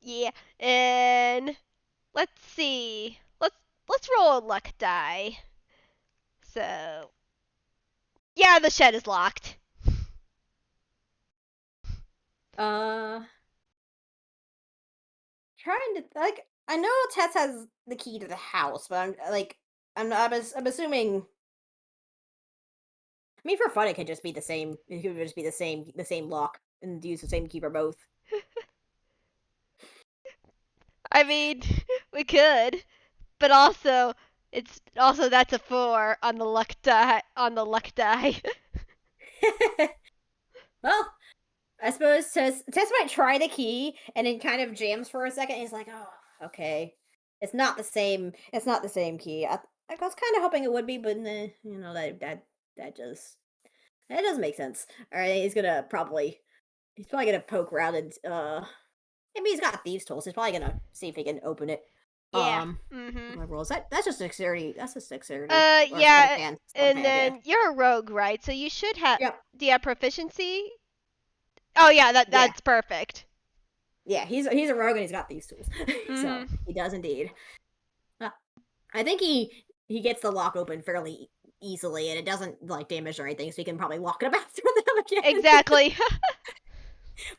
Yeah. And let's see. Let's roll a luck die. So yeah, the shed is locked. uh, Trying to like, I know Tess has the key to the house, but I'm assuming. I mean, for fun, it could just be the same. It could just be the same lock and use the same key for both. I mean, we could, but also that's a 4 on the luck die Well, I suppose Tess might try the key and it kind of jams for a second. And he's like, "Oh, okay, it's not the same. It's not the same key." I was kind of hoping it would be, but that just that doesn't make sense. All right, he's probably gonna poke around and maybe he's got thieves' tools. He's probably gonna see if he can open it. Yeah. What Mhm. my rolls? That's just dexterity. That's just dexterity or sleight of Yeah, hand. Sleight of and hand. Yeah. then you're a rogue, right? So you should have. Yep. Do you have proficiency? Oh yeah, Yeah. that's perfect. Yeah. He's a rogue and he's got these tools, so Mhm. he does indeed. Uh, I think he gets the lock open fairly easily, and it doesn't like damage or anything, so he can probably lock it back through them again. Exactly.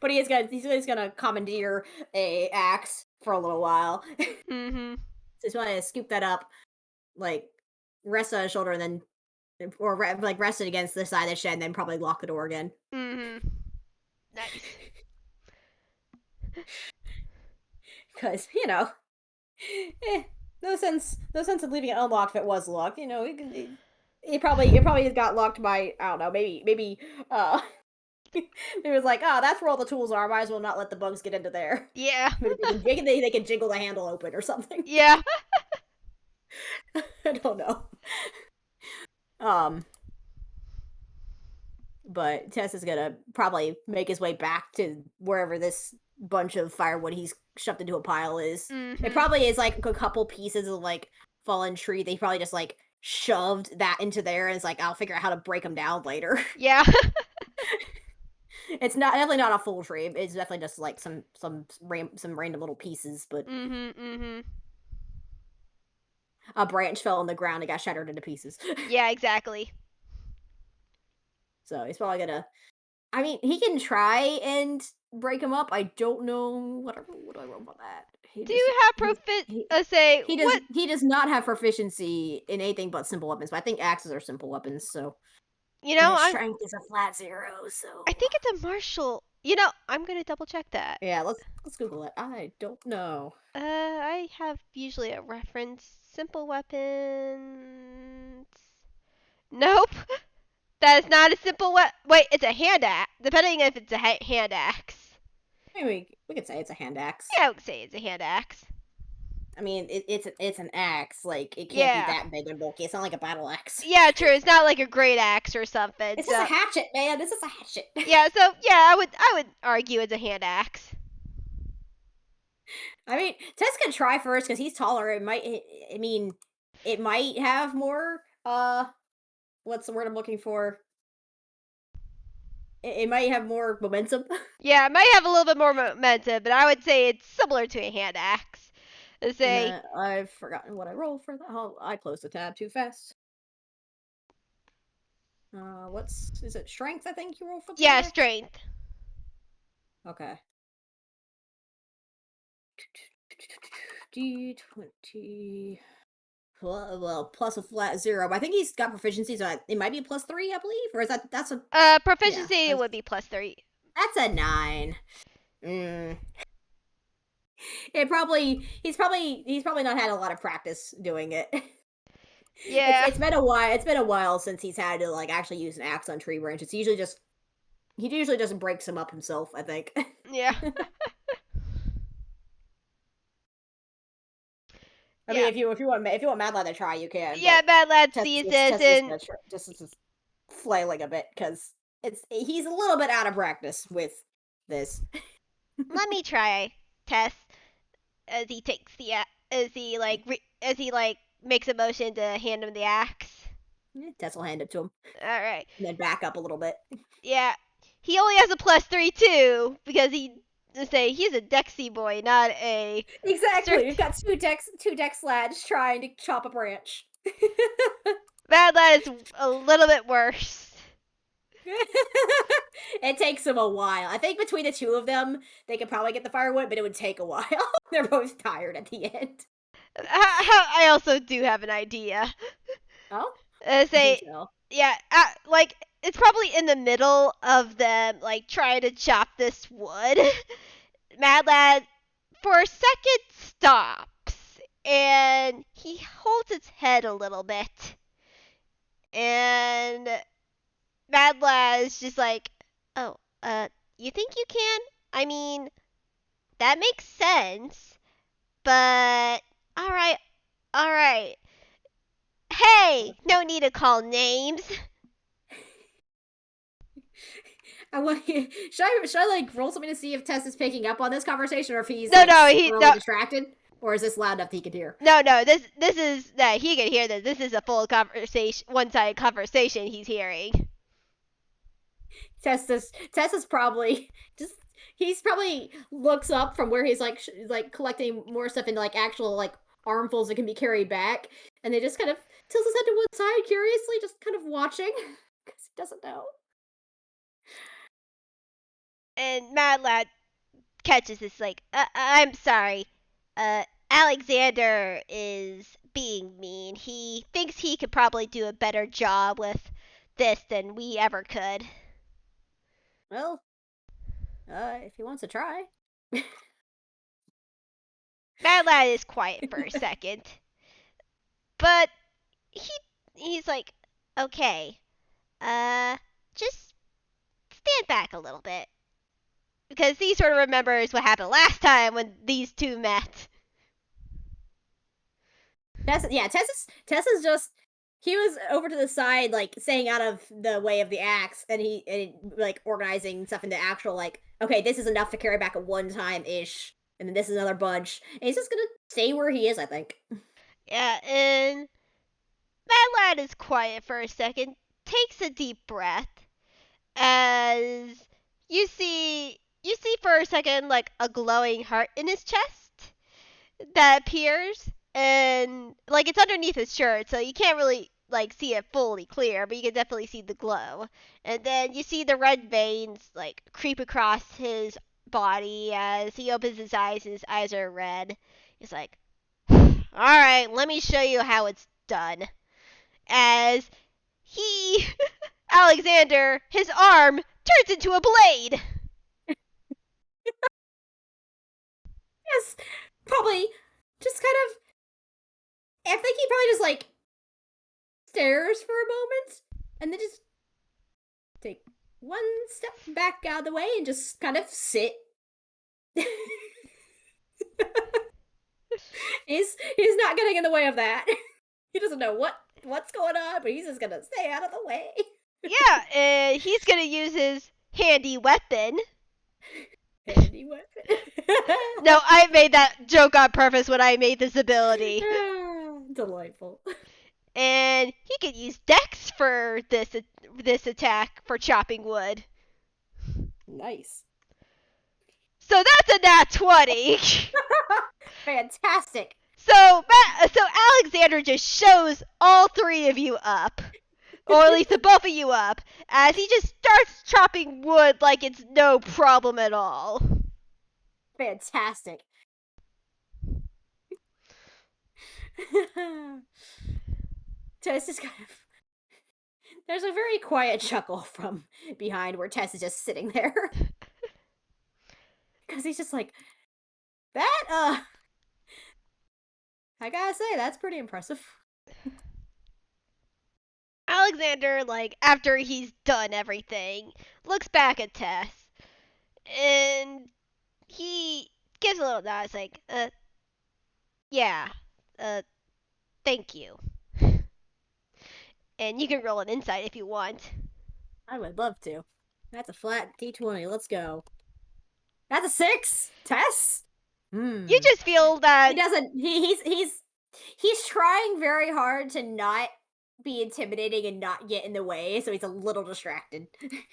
But he's gonna commandeer a axe for a little while. So Mhm. he's gonna scoop that up, like rest on his shoulder, and then like rest it against the side of the shed, and then probably lock the door again. Mhm. Nice. Because eh, no sense in leaving it unlocked if it was locked. It probably got locked by I don't know, maybe it was like, oh, that's where all the tools are. Might as well not let the bugs get into there. Yeah. Maybe they can jiggle the handle open or something. Yeah. I don't know. Um, but Tess is gonna probably make his way back to wherever this bunch of firewood he's shoved into a pile is. It Mhm. probably is like a couple pieces of like fallen tree. They probably just like shoved that into there, and it's like I'll figure out how to break them down later. Yeah. It's not definitely not a full tree. It's definitely just like some random little pieces. But Mhm. Mhm. a branch fell on the ground and got shattered into pieces. Yeah, exactly. So he's probably gonna. I mean, he can try and break them up. I don't know what do I roll about that. Do you have say what? He does not have proficiency in anything but simple weapons. But I think axes are simple weapons. So You and know, his strength is a flat 0. I So think it's a martial. I'm gonna double check that. yeah, let's Google it. I don't know. I have usually a reference. Simple weapons. Nope. That is not a simple Wait, it's a hand axe. Depending if it's a hand axe. Maybe we could say it's a hand axe. Yeah, I would say it's a hand axe. I mean, it's an axe. Like it can't be Yeah. that big and bulky. It's not like a battle axe. Yeah, true. It's not like a great axe or something. It's just a So hatchet, man. This is a hatchet. yeah, so yeah, I would argue it's a hand axe. I mean, Tess can try first because he's taller. I mean, it might have more. What's the word I'm looking for? It might have more momentum. Yeah, it might have a little bit more momentum, but I would say it's similar to a hand axe. Let's And say I've forgotten what I rolled for that. Oh, I closed the tab too fast. What's is it? Strength? I think you roll for the yeah, hand axe. strength. Okay. D20. Well, plus a flat 0. But I think he's got proficiency, so it might be a +3, I believe. Or is that's a yeah? Proficiency would be +3. That's a 9. Mm. He's probably not had a lot of practice doing it. Yeah. It's been a while. It's been a while since he's had to like actually use an axe on tree branches. He usually just breaks them up himself. I think. Yeah. I mean, Yeah. if you want Mad Lad to try, you can. Yeah, But Mad Lad Tess is sees just this Tess is just and gonna just flailing a bit because he's a little bit out of practice with this. let me try, Tess, as he takes the as he makes a motion to hand him the axe. Tess will hand it to him. All right. And then back up a little bit. Yeah. He only has a +3 too because he's a Dexy boy, not a Exactly. We've strict. got two dex lads trying to chop a branch. Mad Lad is a little bit worse. It takes them a while. I think between the two of them, they could probably get the firewood, but it would take a while. They're both tired at the end. I also do have an idea. Oh, Say, detail. yeah, like it's probably in the middle of them like trying to chop this wood. Mad Lad for a second stops and he holds its head a little bit. And Mad Lad is just like, "Oh, you think you can? I mean, that makes sense, but all right. Hey, no need to call names." I want. Should I like roll something to see if Tess is picking up on this conversation, or if he's No, like no, really distracted, or is this loud enough that he could hear? No, this is that he can hear this. This is a full conversation, one-sided conversation he's hearing. Tess is probably just. He's probably looks up from where he's like collecting more stuff into like actual like armfuls that can be carried back, and they just kind of tilts his head to one side curiously, just kind of watching because he doesn't know. And Mad Lad catches this like, I'm sorry. Alexander is being mean. He thinks he could probably do a better job with this than we ever could. Well, if he wants to try. Mad Lad is quiet for a second. But he's like, okay, just stand back a little bit. Because he sort of remembers what happened last time when these two met. Tess is just he was over to the side, like staying out of the way of the axe, and he like organizing stuff into actual like, okay, this is enough to carry back at one time ish, and then this is another bunch, and he's just gonna stay where he is, I think. Yeah, and Mad Lad is quiet for a second, takes a deep breath, as you see for a second like a glowing heart in his chest that appears, and like it's underneath his shirt, so you can't really like see it fully clear, but you can definitely see the glow. And then you see the red veins like creep across his body as he opens his eyes and his eyes are red. He's like, alright, let me show you how it's done. As he Alexander, his arm turns into a blade. Yes, probably just kind of. I think he probably just like stares for a moment, and then just take one step back out of the way and just kind of sit. he's not getting in the way of that. He doesn't know what's going on, but he's just gonna stay out of the way. Yeah, and he's gonna use his handy weapon. Handy weapon. No, I made that joke on purpose when I made this ability. Delightful. And he could use Dex for this attack for chopping wood. Nice. So that's a nat 20. Fantastic. So Alexander just shows all three of you up, or at least the both of you up, as he just starts chopping wood like it's no problem at all. Fantastic. Tess is kind of. There's a very quiet chuckle from behind where Tess is just sitting there. Because he's just like, that, I gotta say, that's pretty impressive. Alexander, like, after he's done everything, looks back at Tess, and he gives a little nod. It's like, yeah, thank you. And you can roll an insight if you want. I would love to. That's a flat D20. Let's go. That's a 6. Tess? You just feel He that, doesn't. He's trying very hard to not be intimidating and not get in the way, so he's a little distracted.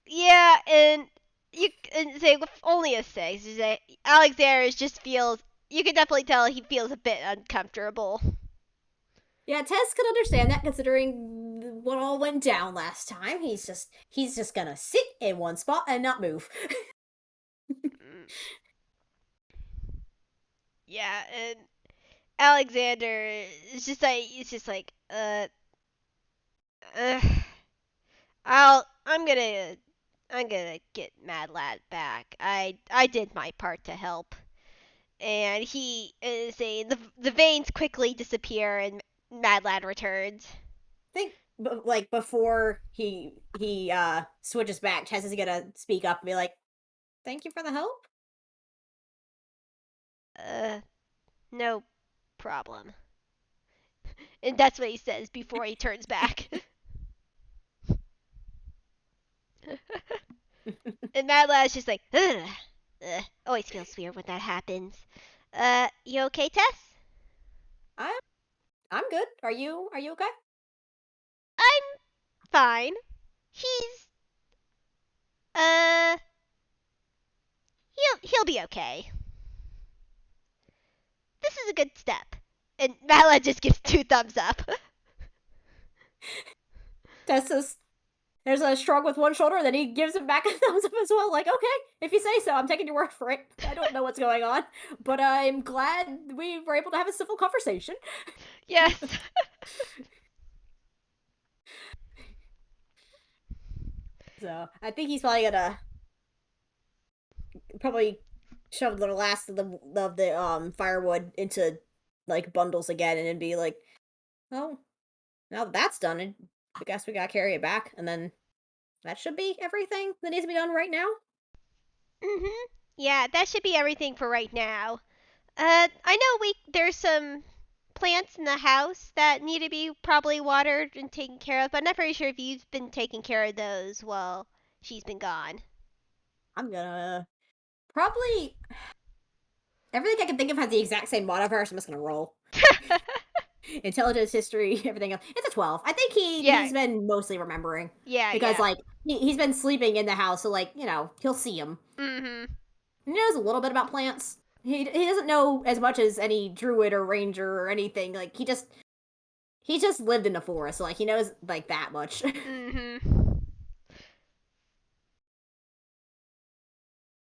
yeah, and you and say with only a 6. You say Alexander just feels. You can definitely tell he feels a bit uncomfortable. Yeah, Tess could understand that considering what all went down last time. He's just gonna sit in one spot and not move. Mm, yeah, and Alexander is just like uh, I'm gonna get Mad Lad back. I did my part to help, and he is saying the veins quickly disappear and Mad Lad returns. I think like before he switches back, Tess is gonna speak up and be like, "Thank you for the help." Uh, no problem. And that's what he says before he turns back. And Mad Lad's just like, ugh. Always feels weird when that happens. You okay, Tess? I'm I'm good. Are you okay? I'm fine. He's uh he'll be okay. This is a good step. And Mad Lad just gives 2 thumbs up. Tess says there's a shrug with one shoulder, then he gives him back a thumbs up as well. Like, okay, if you say so, I'm taking your word for it. I don't know what's going on, but I'm glad we were able to have a civil conversation. Yes. So I think he's probably gonna probably shove the last of the firewood into like bundles again, and then be like, "Oh, now that that's done, I guess we gotta carry it back, and then that should be everything that needs to be done right now." Mhm. Yeah, that should be everything for right now. I know there's some plants in the house that need to be probably watered and taken care of, but I'm not very sure if you've been taking care of those while she's been gone. I'm gonna probably everything I can think of has the exact same modifier, so I'm just gonna roll. Intelligence, history, everything else. It's a 12. I think Yeah, he's been mostly remembering yeah, because yeah. like he's been sleeping in the house, so like he'll see him. Mhm. He knows a little bit about plants. He doesn't know as much as any druid or ranger or anything. Like he just lived in the forest, so like he knows like that much. Mhm.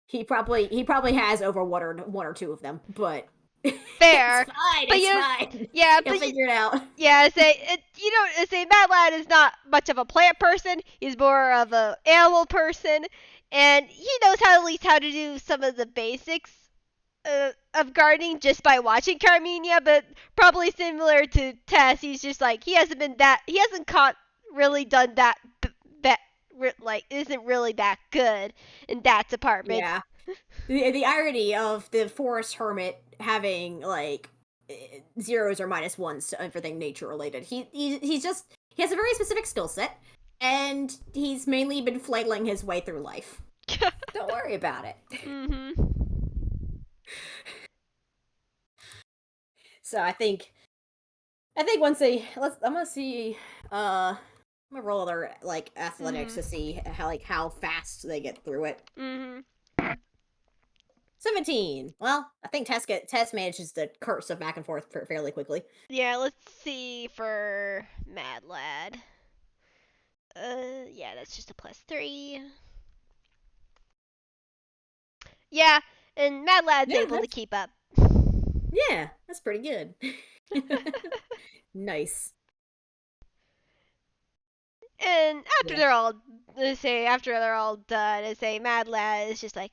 he probably has overwatered one or two of them, but it's Fair, fine. but It's you, fine. yeah, He'll figure it out. yeah. Say Matt Lad is not much of a plant person. He's more of a animal person, and he knows how at least how to do some of the basics of gardening just by watching Carmenia. But probably similar to Tess, he's just like he hasn't caught really done that that like isn't really that good in that department. Yeah. The irony of the forest hermit having like zeros or minus ones to everything nature related. He has a very specific skill set, and he's mainly been flailing his way through life. Don't worry about it. Mhm. So I think once I'm gonna see I'm gonna roll their like athletics Mhm. to see how fast they get through it. Mhm. 17. Well, I think Tess manages to curse stuff back and forth fairly quickly. Yeah, let's see for Mad Lad. Yeah, that's just a +3. Yeah, and Mad Lad's Yeah, able to keep up. that's pretty good. Nice. And Yeah. after they're all done, they say Mad Lad is just like,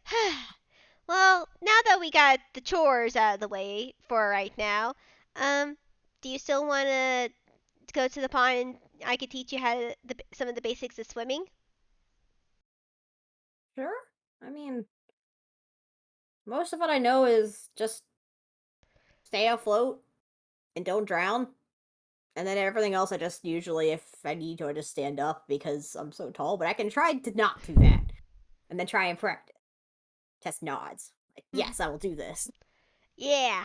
well, now that we got the chores out of the way for right now, um, do you still want to go to the pond and I could teach you some of the basics of swimming? Sure. I mean, most of what I know is just stay afloat and don't drown. And then everything else I just usually, if I need to, I just stand up because I'm so tall. But I can try to not do that. And then try and practice. Test nods. Like, Mhm. yes, I will do this. Yeah.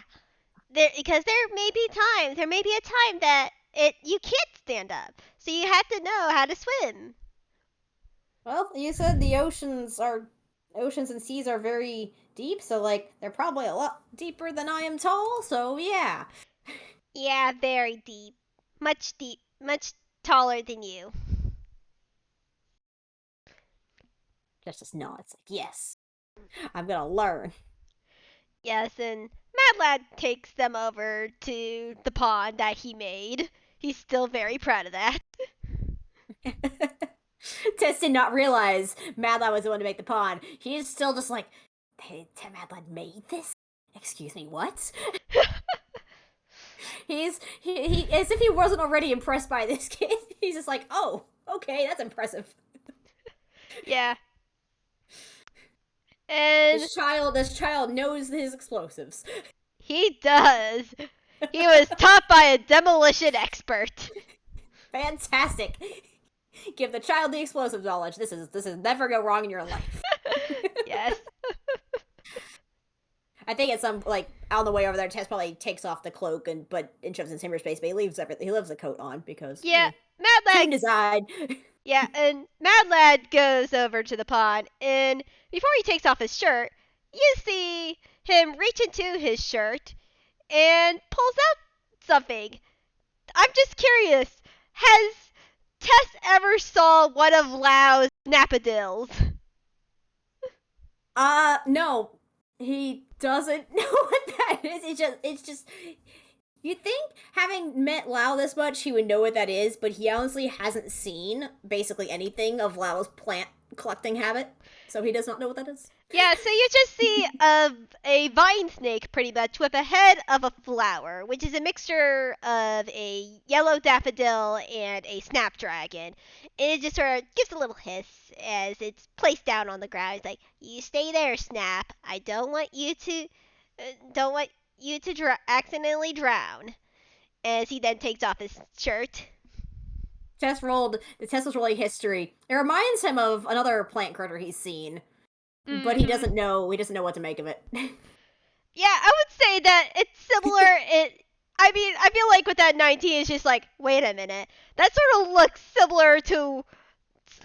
Because there may be a time that you can't stand up. So you have to know how to swim. Well, you said the oceans and seas are very deep, so like they're probably a lot deeper than I am tall. So yeah, Yeah, very deep, much taller than you. just nods like yes, I'm gonna learn. Yes, and Mad Lad takes them over to the pond that he made. He's still very proud of that. Tess did not realize Mad Lad was the one to make the pond. She's still just like, hey, Mad Lad made this? Excuse me, what? He as if he wasn't already impressed by this kid. He's just like, oh, okay, that's impressive. Yeah. And This child knows his explosives. he does. He was taught by a demolition expert. Fantastic. Give the child the explosive knowledge. This is never go wrong in your life. Yes. I think it's some like on the way over there, Tess probably takes off the cloak and shoves in cyberspace, but he leaves the coat on because Yeah, Mad team Lad. design. Yeah, and Mad Lad goes over to the pond, and before he takes off his shirt, you see him reach into his shirt and pulls out something. I'm just curious. Has Tess ever saw one of Lau's napadills? No, he doesn't know what that is. It's just. You'd think, having met Lao this much, he would know what that is, but he honestly hasn't seen basically anything of Lao's plant collecting habit, so he does not know what that is. Yeah, so you just see a vine snake pretty much with a head of a flower, which is a mixture of a yellow daffodil and a snapdragon. And it just sort of gives a little hiss as it's placed down on the ground. It's like, "You stay there, Snap. I don't want you to accidentally drown." As he then takes off his shirt. The test was rolling history. It reminds him of another plant critter he's seen, but he Mm-hmm. doesn't know. He doesn't know what to make of it. Yeah, I would say that it's similar. I mean, I feel like with that 19, it's just like, wait a minute, that sort of looks similar to.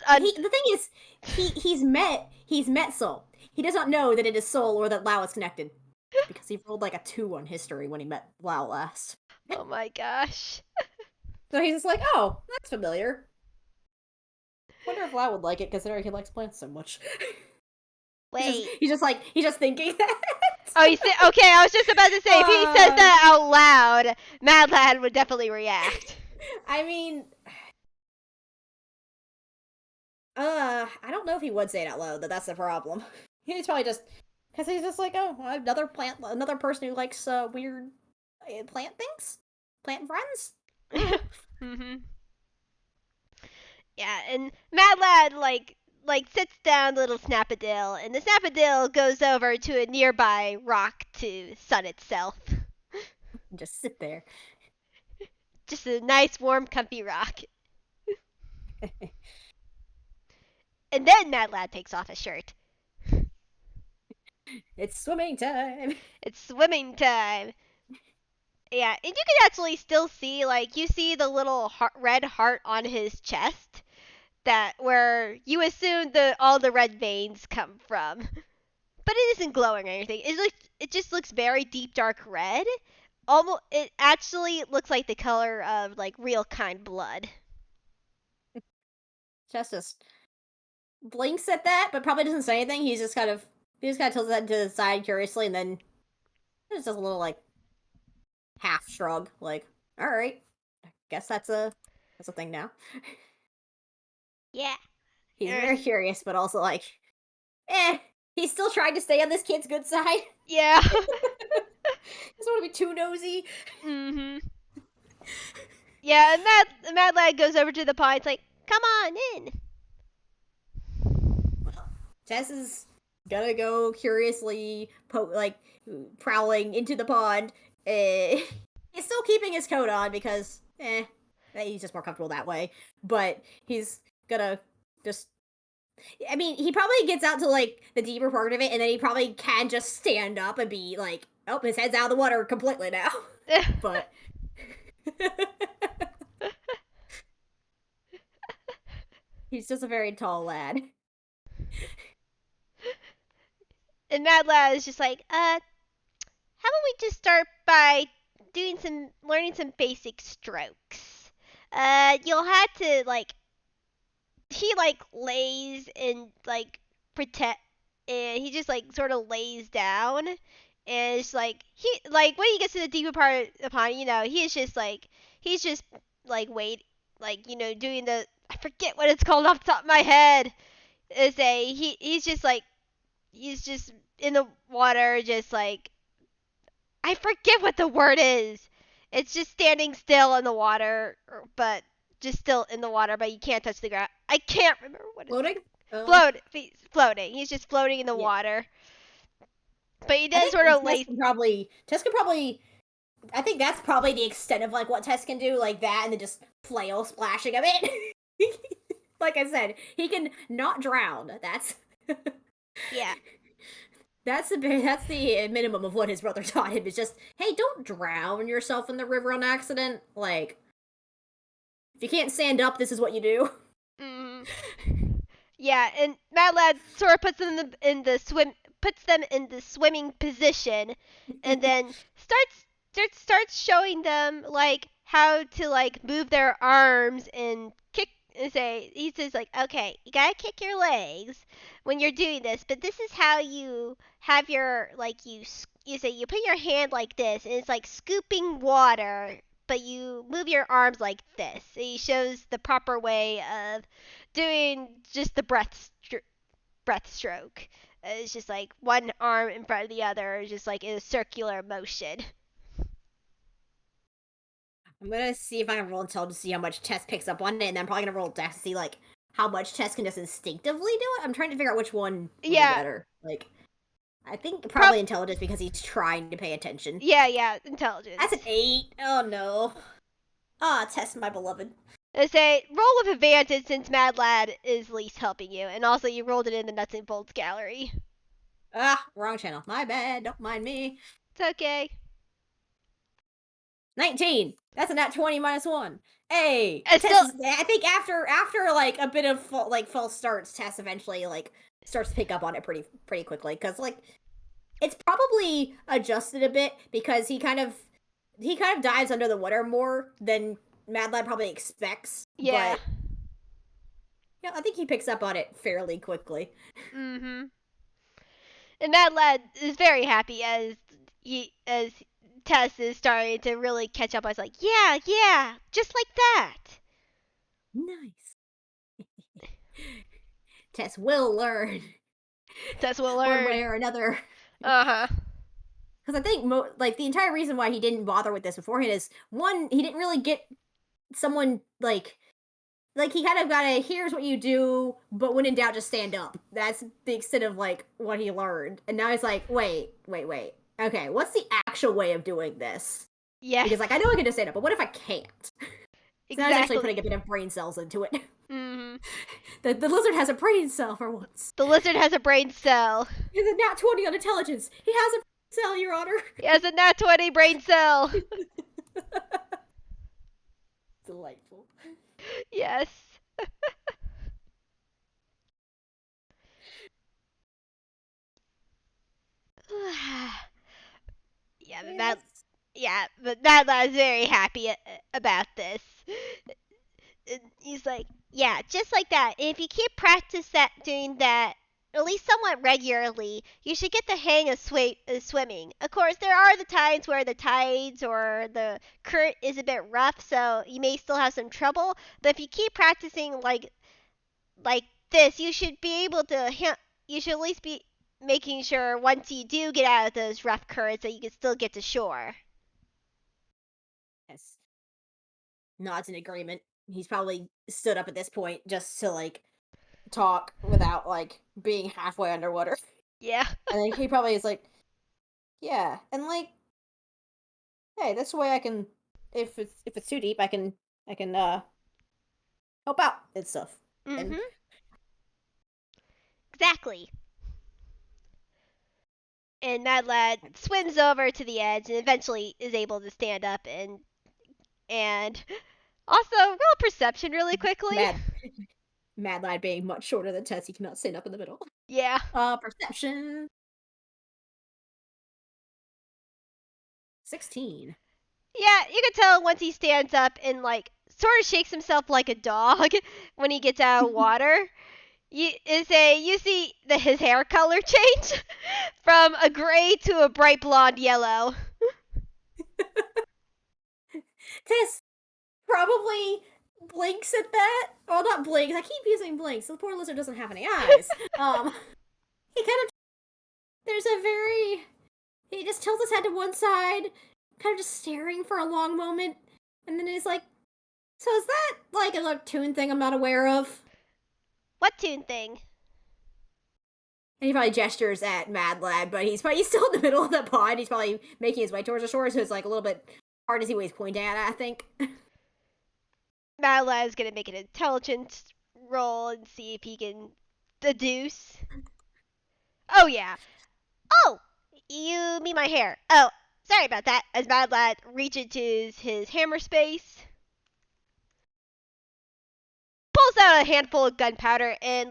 The thing is, he's met Soul. He does not know that it is Soul or that Lao is connected because he rolled like a 2 on history when he met Lao last. Oh my gosh. So he's just like, oh, that's familiar. Wonder if Lao would like it, considering he likes plants so much. Wait. He's just thinking that. Oh, you say okay? I was just about to say if he says that out loud, Mad Lad would definitely react. I mean, I don't know if he would say it out loud. That's the problem. He's probably just because he's just like, oh, another person who likes weird plant things, plant friends. Mhm. Yeah, and Mad Lad like sits down the little Snapadil, and the Snapadil goes over to a nearby rock to sun itself. Just sit there. Just a nice, warm, comfy rock. And then Mad Lad takes off his shirt. It's swimming time. It's swimming time. Yeah, and you can actually still see, like, you see the little red heart on his chest that where you assume all the red veins come from. But it isn't glowing or anything. It just looks very deep dark red. Almost it actually looks like the color of like real kind blood. Just blinks at that, but probably doesn't say anything. He just kind of tilts his head to the side curiously, and then there's just a little like half shrug, like, all right, I guess that's a thing now. Yeah. He's very curious, but also like, he's still trying to stay on this kid's good side. Yeah. Doesn't want to be too nosy. Mhm. Yeah, and Mad Lad goes over to the pond. It's like, come on in. Well, Tess is gonna go curiously prowling into the pond. He's still keeping his coat on because he's just more comfortable that way. But he's gonna just I mean, he probably gets out to like the deeper part of it, and then he probably can just stand up and be like, "Oh, his head's out of the water completely now." But he's just a very tall lad. And Mad Lad is just like, how about we just start by learning some basic strokes. You'll have to like he like lays and like protect and he just like sort of lays down and it's like he like when he gets to the deeper part of the pond, he's just like wait like doing the I forget what it's called off the top of my head. Is a he's just in the water just like I forget what the word is. It's just standing still in the water, but just still in the water, but you can't touch the ground. I can't remember what it's Floating? floating. He's just floating in the Yeah. water. But he I does think sort of Tess lay. can probably I think that's probably the extent of like what Tess can do, like that, and then just flail splashing a bit. Like I said, he can not drown. Yeah. That's the minimum of what his brother taught him. Is just, hey, don't drown yourself in the river on accident. Like, if you can't stand up, this is what you do. Mm. Yeah, and Mad Lad sort of puts them in the swimming position, and then starts showing them like how to like move their arms and kick and say he says like okay you gotta kick your legs when you're doing this, but this is how you have your like you say you put your hand like this and it's like scooping water. But you move your arms like this. So he shows the proper way of doing just the breathstroke. It's just like one arm in front of the other, just like in a circular motion. I'm gonna see if I can roll intelligence to see how much Tess picks up on it, and then I'm probably gonna roll dex to see like how much Tess can just instinctively do it. I'm trying to figure out which one would be Yeah, better. Like, I think prob probably intelligence because he's trying to pay attention. yeah, That's intelligence. an 8. Oh no. Ah, Tess, my beloved. I say roll with advantage since Mad Lad is least helping you, and also you rolled it in the nuts and bolts gallery. Ah, wrong channel. My bad. Don't mind me. It's okay. 19. That's a nat 20 minus 1. Hey, It's Tess still is. I think after like a bit of false starts, Tess eventually like starts to pick up on it pretty quickly because like it's probably adjusted a bit because he kind of dives under the water more than Mad Lad probably expects, yeah. but yeah, I think he picks up on it fairly quickly. Mhm. And Mad Lad is very happy as Tess is starting to really catch up. I was like, yeah, just like that. Nice. Tess will learn Tess will one learn. way or another. Uh huh. Because I think like the entire reason why he didn't bother with this beforehand is one, he didn't really get someone like he kind of got a here's what you do, but when in doubt, just stand up. That's the extent of like what he learned, and now he's like, wait. Okay, what's the actual way of doing this? Yes. Because like I know I can just stand up, but what if I can't? So now he's actually putting Exactly. a bit of brain cells into it. Mhm. The lizard has a brain cell for once. The lizard has a brain cell. He's a nat 20 on intelligence. He has a brain cell, Your Honor. He has a nat 20 brain cell. Delightful. Yes. yeah, I but mean, that's Mad Lad is very happy about this. And he's like, yeah, just like that. If you keep doing that at least somewhat regularly, you should get the hang of swimming. Of course, there are the times where the tides or the current is a bit rough, so you may still have some trouble. But if you keep practicing like this, you should be able to. You should at least be making sure once you do get out of those rough currents that you can still get to shore. yes. Nods in agreement. He's probably stood up at this point just to like talk without like being halfway underwater. Yeah. And then he probably is like, yeah, and like, hey, that's the way I can. If it's too deep, I can help out and stuff. And Mhm. Exactly. And Mad Lad swims over to the edge and eventually is able to stand up and also roll perception really quickly. Mad Mad Lad being much shorter than Tess, he cannot stand up in the middle. Yeah. Perception 16. Yeah, you can tell once he stands up and like sort of shakes himself like a dog when he gets out of water. You see his hair color change from a gray to a bright blonde yellow. Tess probably blinks at that. Well, not blinks. I keep using blinks. The poor lizard doesn't have any eyes. He kind of. There's a very. He just tilts his head to one side, kind of just staring for a long moment, and then he's like, "So is that like a toon thing I'm not aware of?" What tune thing? And he probably gestures at Mad Lad, but he's still in the middle of the pond. He's probably making his way towards the shore, so it's like a little bit hard to see what he's pointing at, I think. Mad Lad is gonna make an intelligence roll and see if he can deduce. Oh yeah. Oh, you mean my hair? Oh, sorry about that. As Mad Lad reaches into his hammer space, pulls out a handful of gunpowder and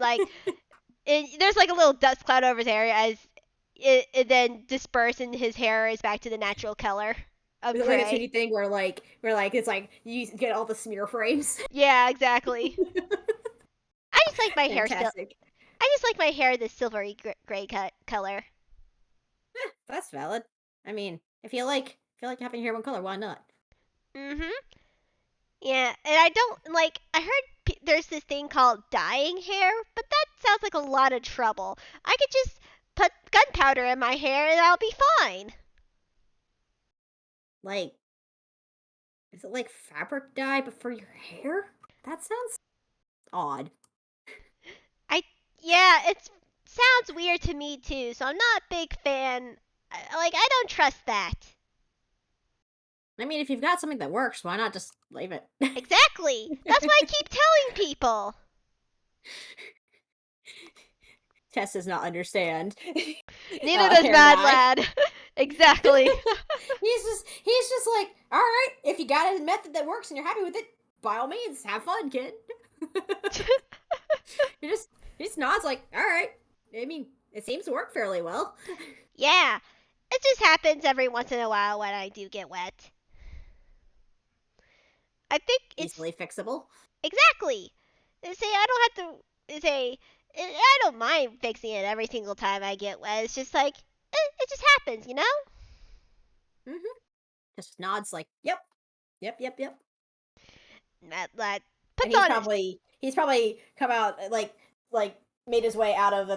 there's like a little dust cloud over his hair as it then disperses and his hair is back to the natural color of Is it gray. like a 2D thing where it's like you get all the smear frames? Yeah, exactly. I just like my hair still. Fantastic. I just like my hair this silvery gray color. That's valid. I mean, if you like having hair one color, why not? Mhm. Yeah, and I don't like. I heard there's this thing called dyeing hair, but that sounds like a lot of trouble. I could just put gunpowder in my hair and I'll be fine. Like, is it like fabric dye but for your hair? That sounds odd. Yeah, it sounds weird to me too, so I'm not a big fan. I don't trust that. I mean, if you've got something that works, why not just leave it? Exactly. That's what I keep telling people. Tess does not understand. Neither does hair Mad dye. Lad. Exactly. he's just like, all right, if you got a method that works and you're happy with it, by all means, have fun, kid. he just nods like, all right. I mean, it seems to work fairly well. Yeah. It just happens every once in a while when I do get wet. I think it's Easily fixable. exactly. Say I don't have to say I don't mind fixing it every single time I get wet. It's just like it just happens, you know? Just nods like, yep. That And puts on he's probably come out like made his way out of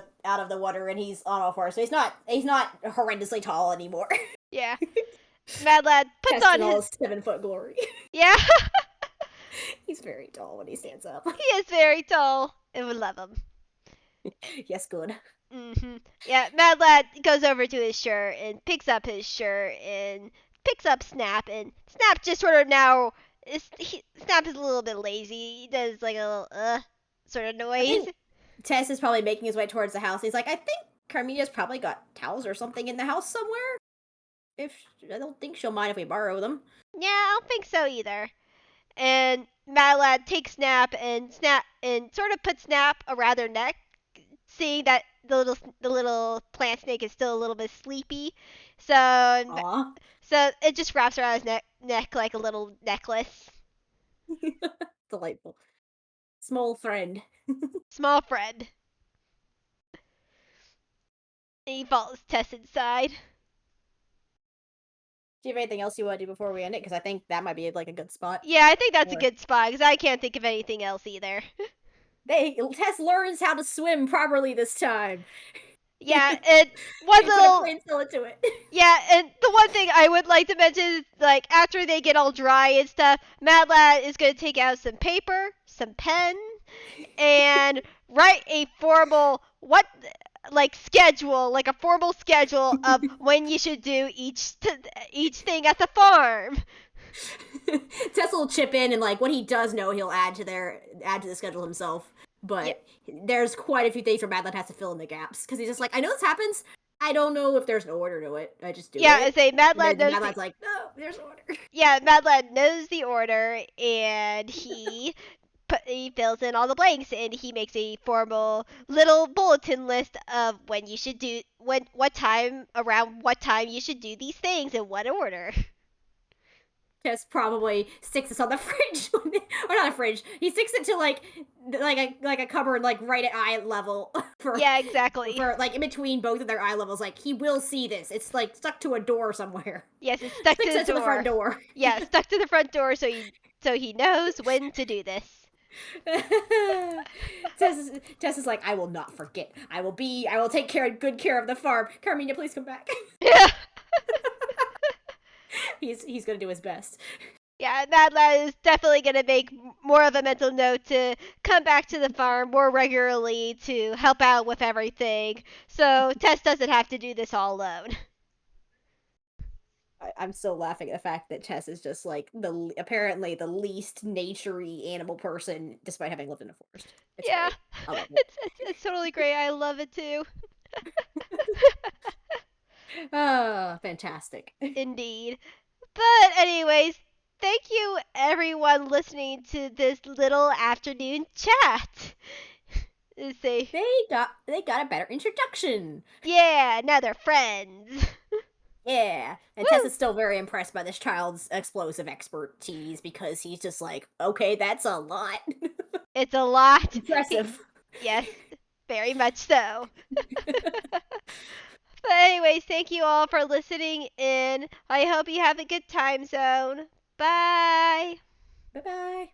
the water, and he's on all fours. So he's not horrendously tall anymore. yeah. Mad Lad puts on his 7-foot glory. yeah. He's very tall when he stands up. He is very tall and would love him. Yes, good. Yeah, Mad Lad goes over to his shirt and picks up his shirt and picks up Snap, and Snap just sort of now Snap is a little bit lazy. He does like a little sort of noise. Tess is probably making his way towards the house. He's like, I think Carminia's probably got towels or something in the house somewhere. I don't think she'll mind if we borrow them. Yeah, I don't think so either. And Mad Lad takes Snap and sort of puts Snap around their neck, seeing that the little plant snake is still a little bit sleepy. So it just wraps around his neck like a little necklace. Delightful. Small friend. Small friend. And he follows Tess inside. Do you have anything else you want to do before we end it? Because I think that might be like a good spot. Yeah, I think that's a good spot because I can't think of anything else either. Tess learns how to swim properly this time. Yeah, it was a little. Into it. Yeah, and the one thing I would like to mention is, like, after they get all dry and stuff, Mad Lad is going to take out some paper, some pen, and write a formal schedule, like a formal schedule of when you should do each thing at the farm. Tess will chip in, and like what he does know, he'll add to the schedule himself. Yeah, but there's quite a few things where Mad Lad has to fill in the gaps because he's just like, I know this happens. I don't know if there's an order to it. I just do yeah. I it. say Mad And Lad then knows Mad the Lad's like, no, there's an order. yeah Mad Lad knows the order, and he fills in all the blanks, and he makes a formal little bulletin list of when you should do what time you should do these things in what order. Just probably sticks this on the fridge, or not a fridge. He sticks it to like a cupboard, like right at eye level for Yeah, exactly. like in between both of their eye levels. Like he will see this. It's like stuck to a door somewhere. Yes, it's stuck to Sticks the it to the front door. door. Yeah, stuck to the front door, so he knows when to do this. Tess is like, I will not forget. I will take good care of the farm. Carmina, please come back. Yeah. He's gonna do his best. Yeah, Mad Lad is definitely going to make more of a mental note to come back to the farm more regularly to help out with everything. So Tess doesn't have to do this all alone. I'm still laughing at the fact that Tess is just like apparently the least naturey animal person, despite having lived in a forest. It's Yeah, great. I love it. it's totally great. I love it too. Ah, fantastic. Indeed. But anyways, thank you everyone listening to this little afternoon chat. Say, They got a better introduction. yeah, now they're friends. Yeah, and Tess Woo! is still very impressed by this child's explosive expertise because he's just like, okay, that's a lot. It's a lot. Impressive. Yes, very much so. But anyways, thank you all for listening in. I hope you have a good time zone. Bye. Bye bye.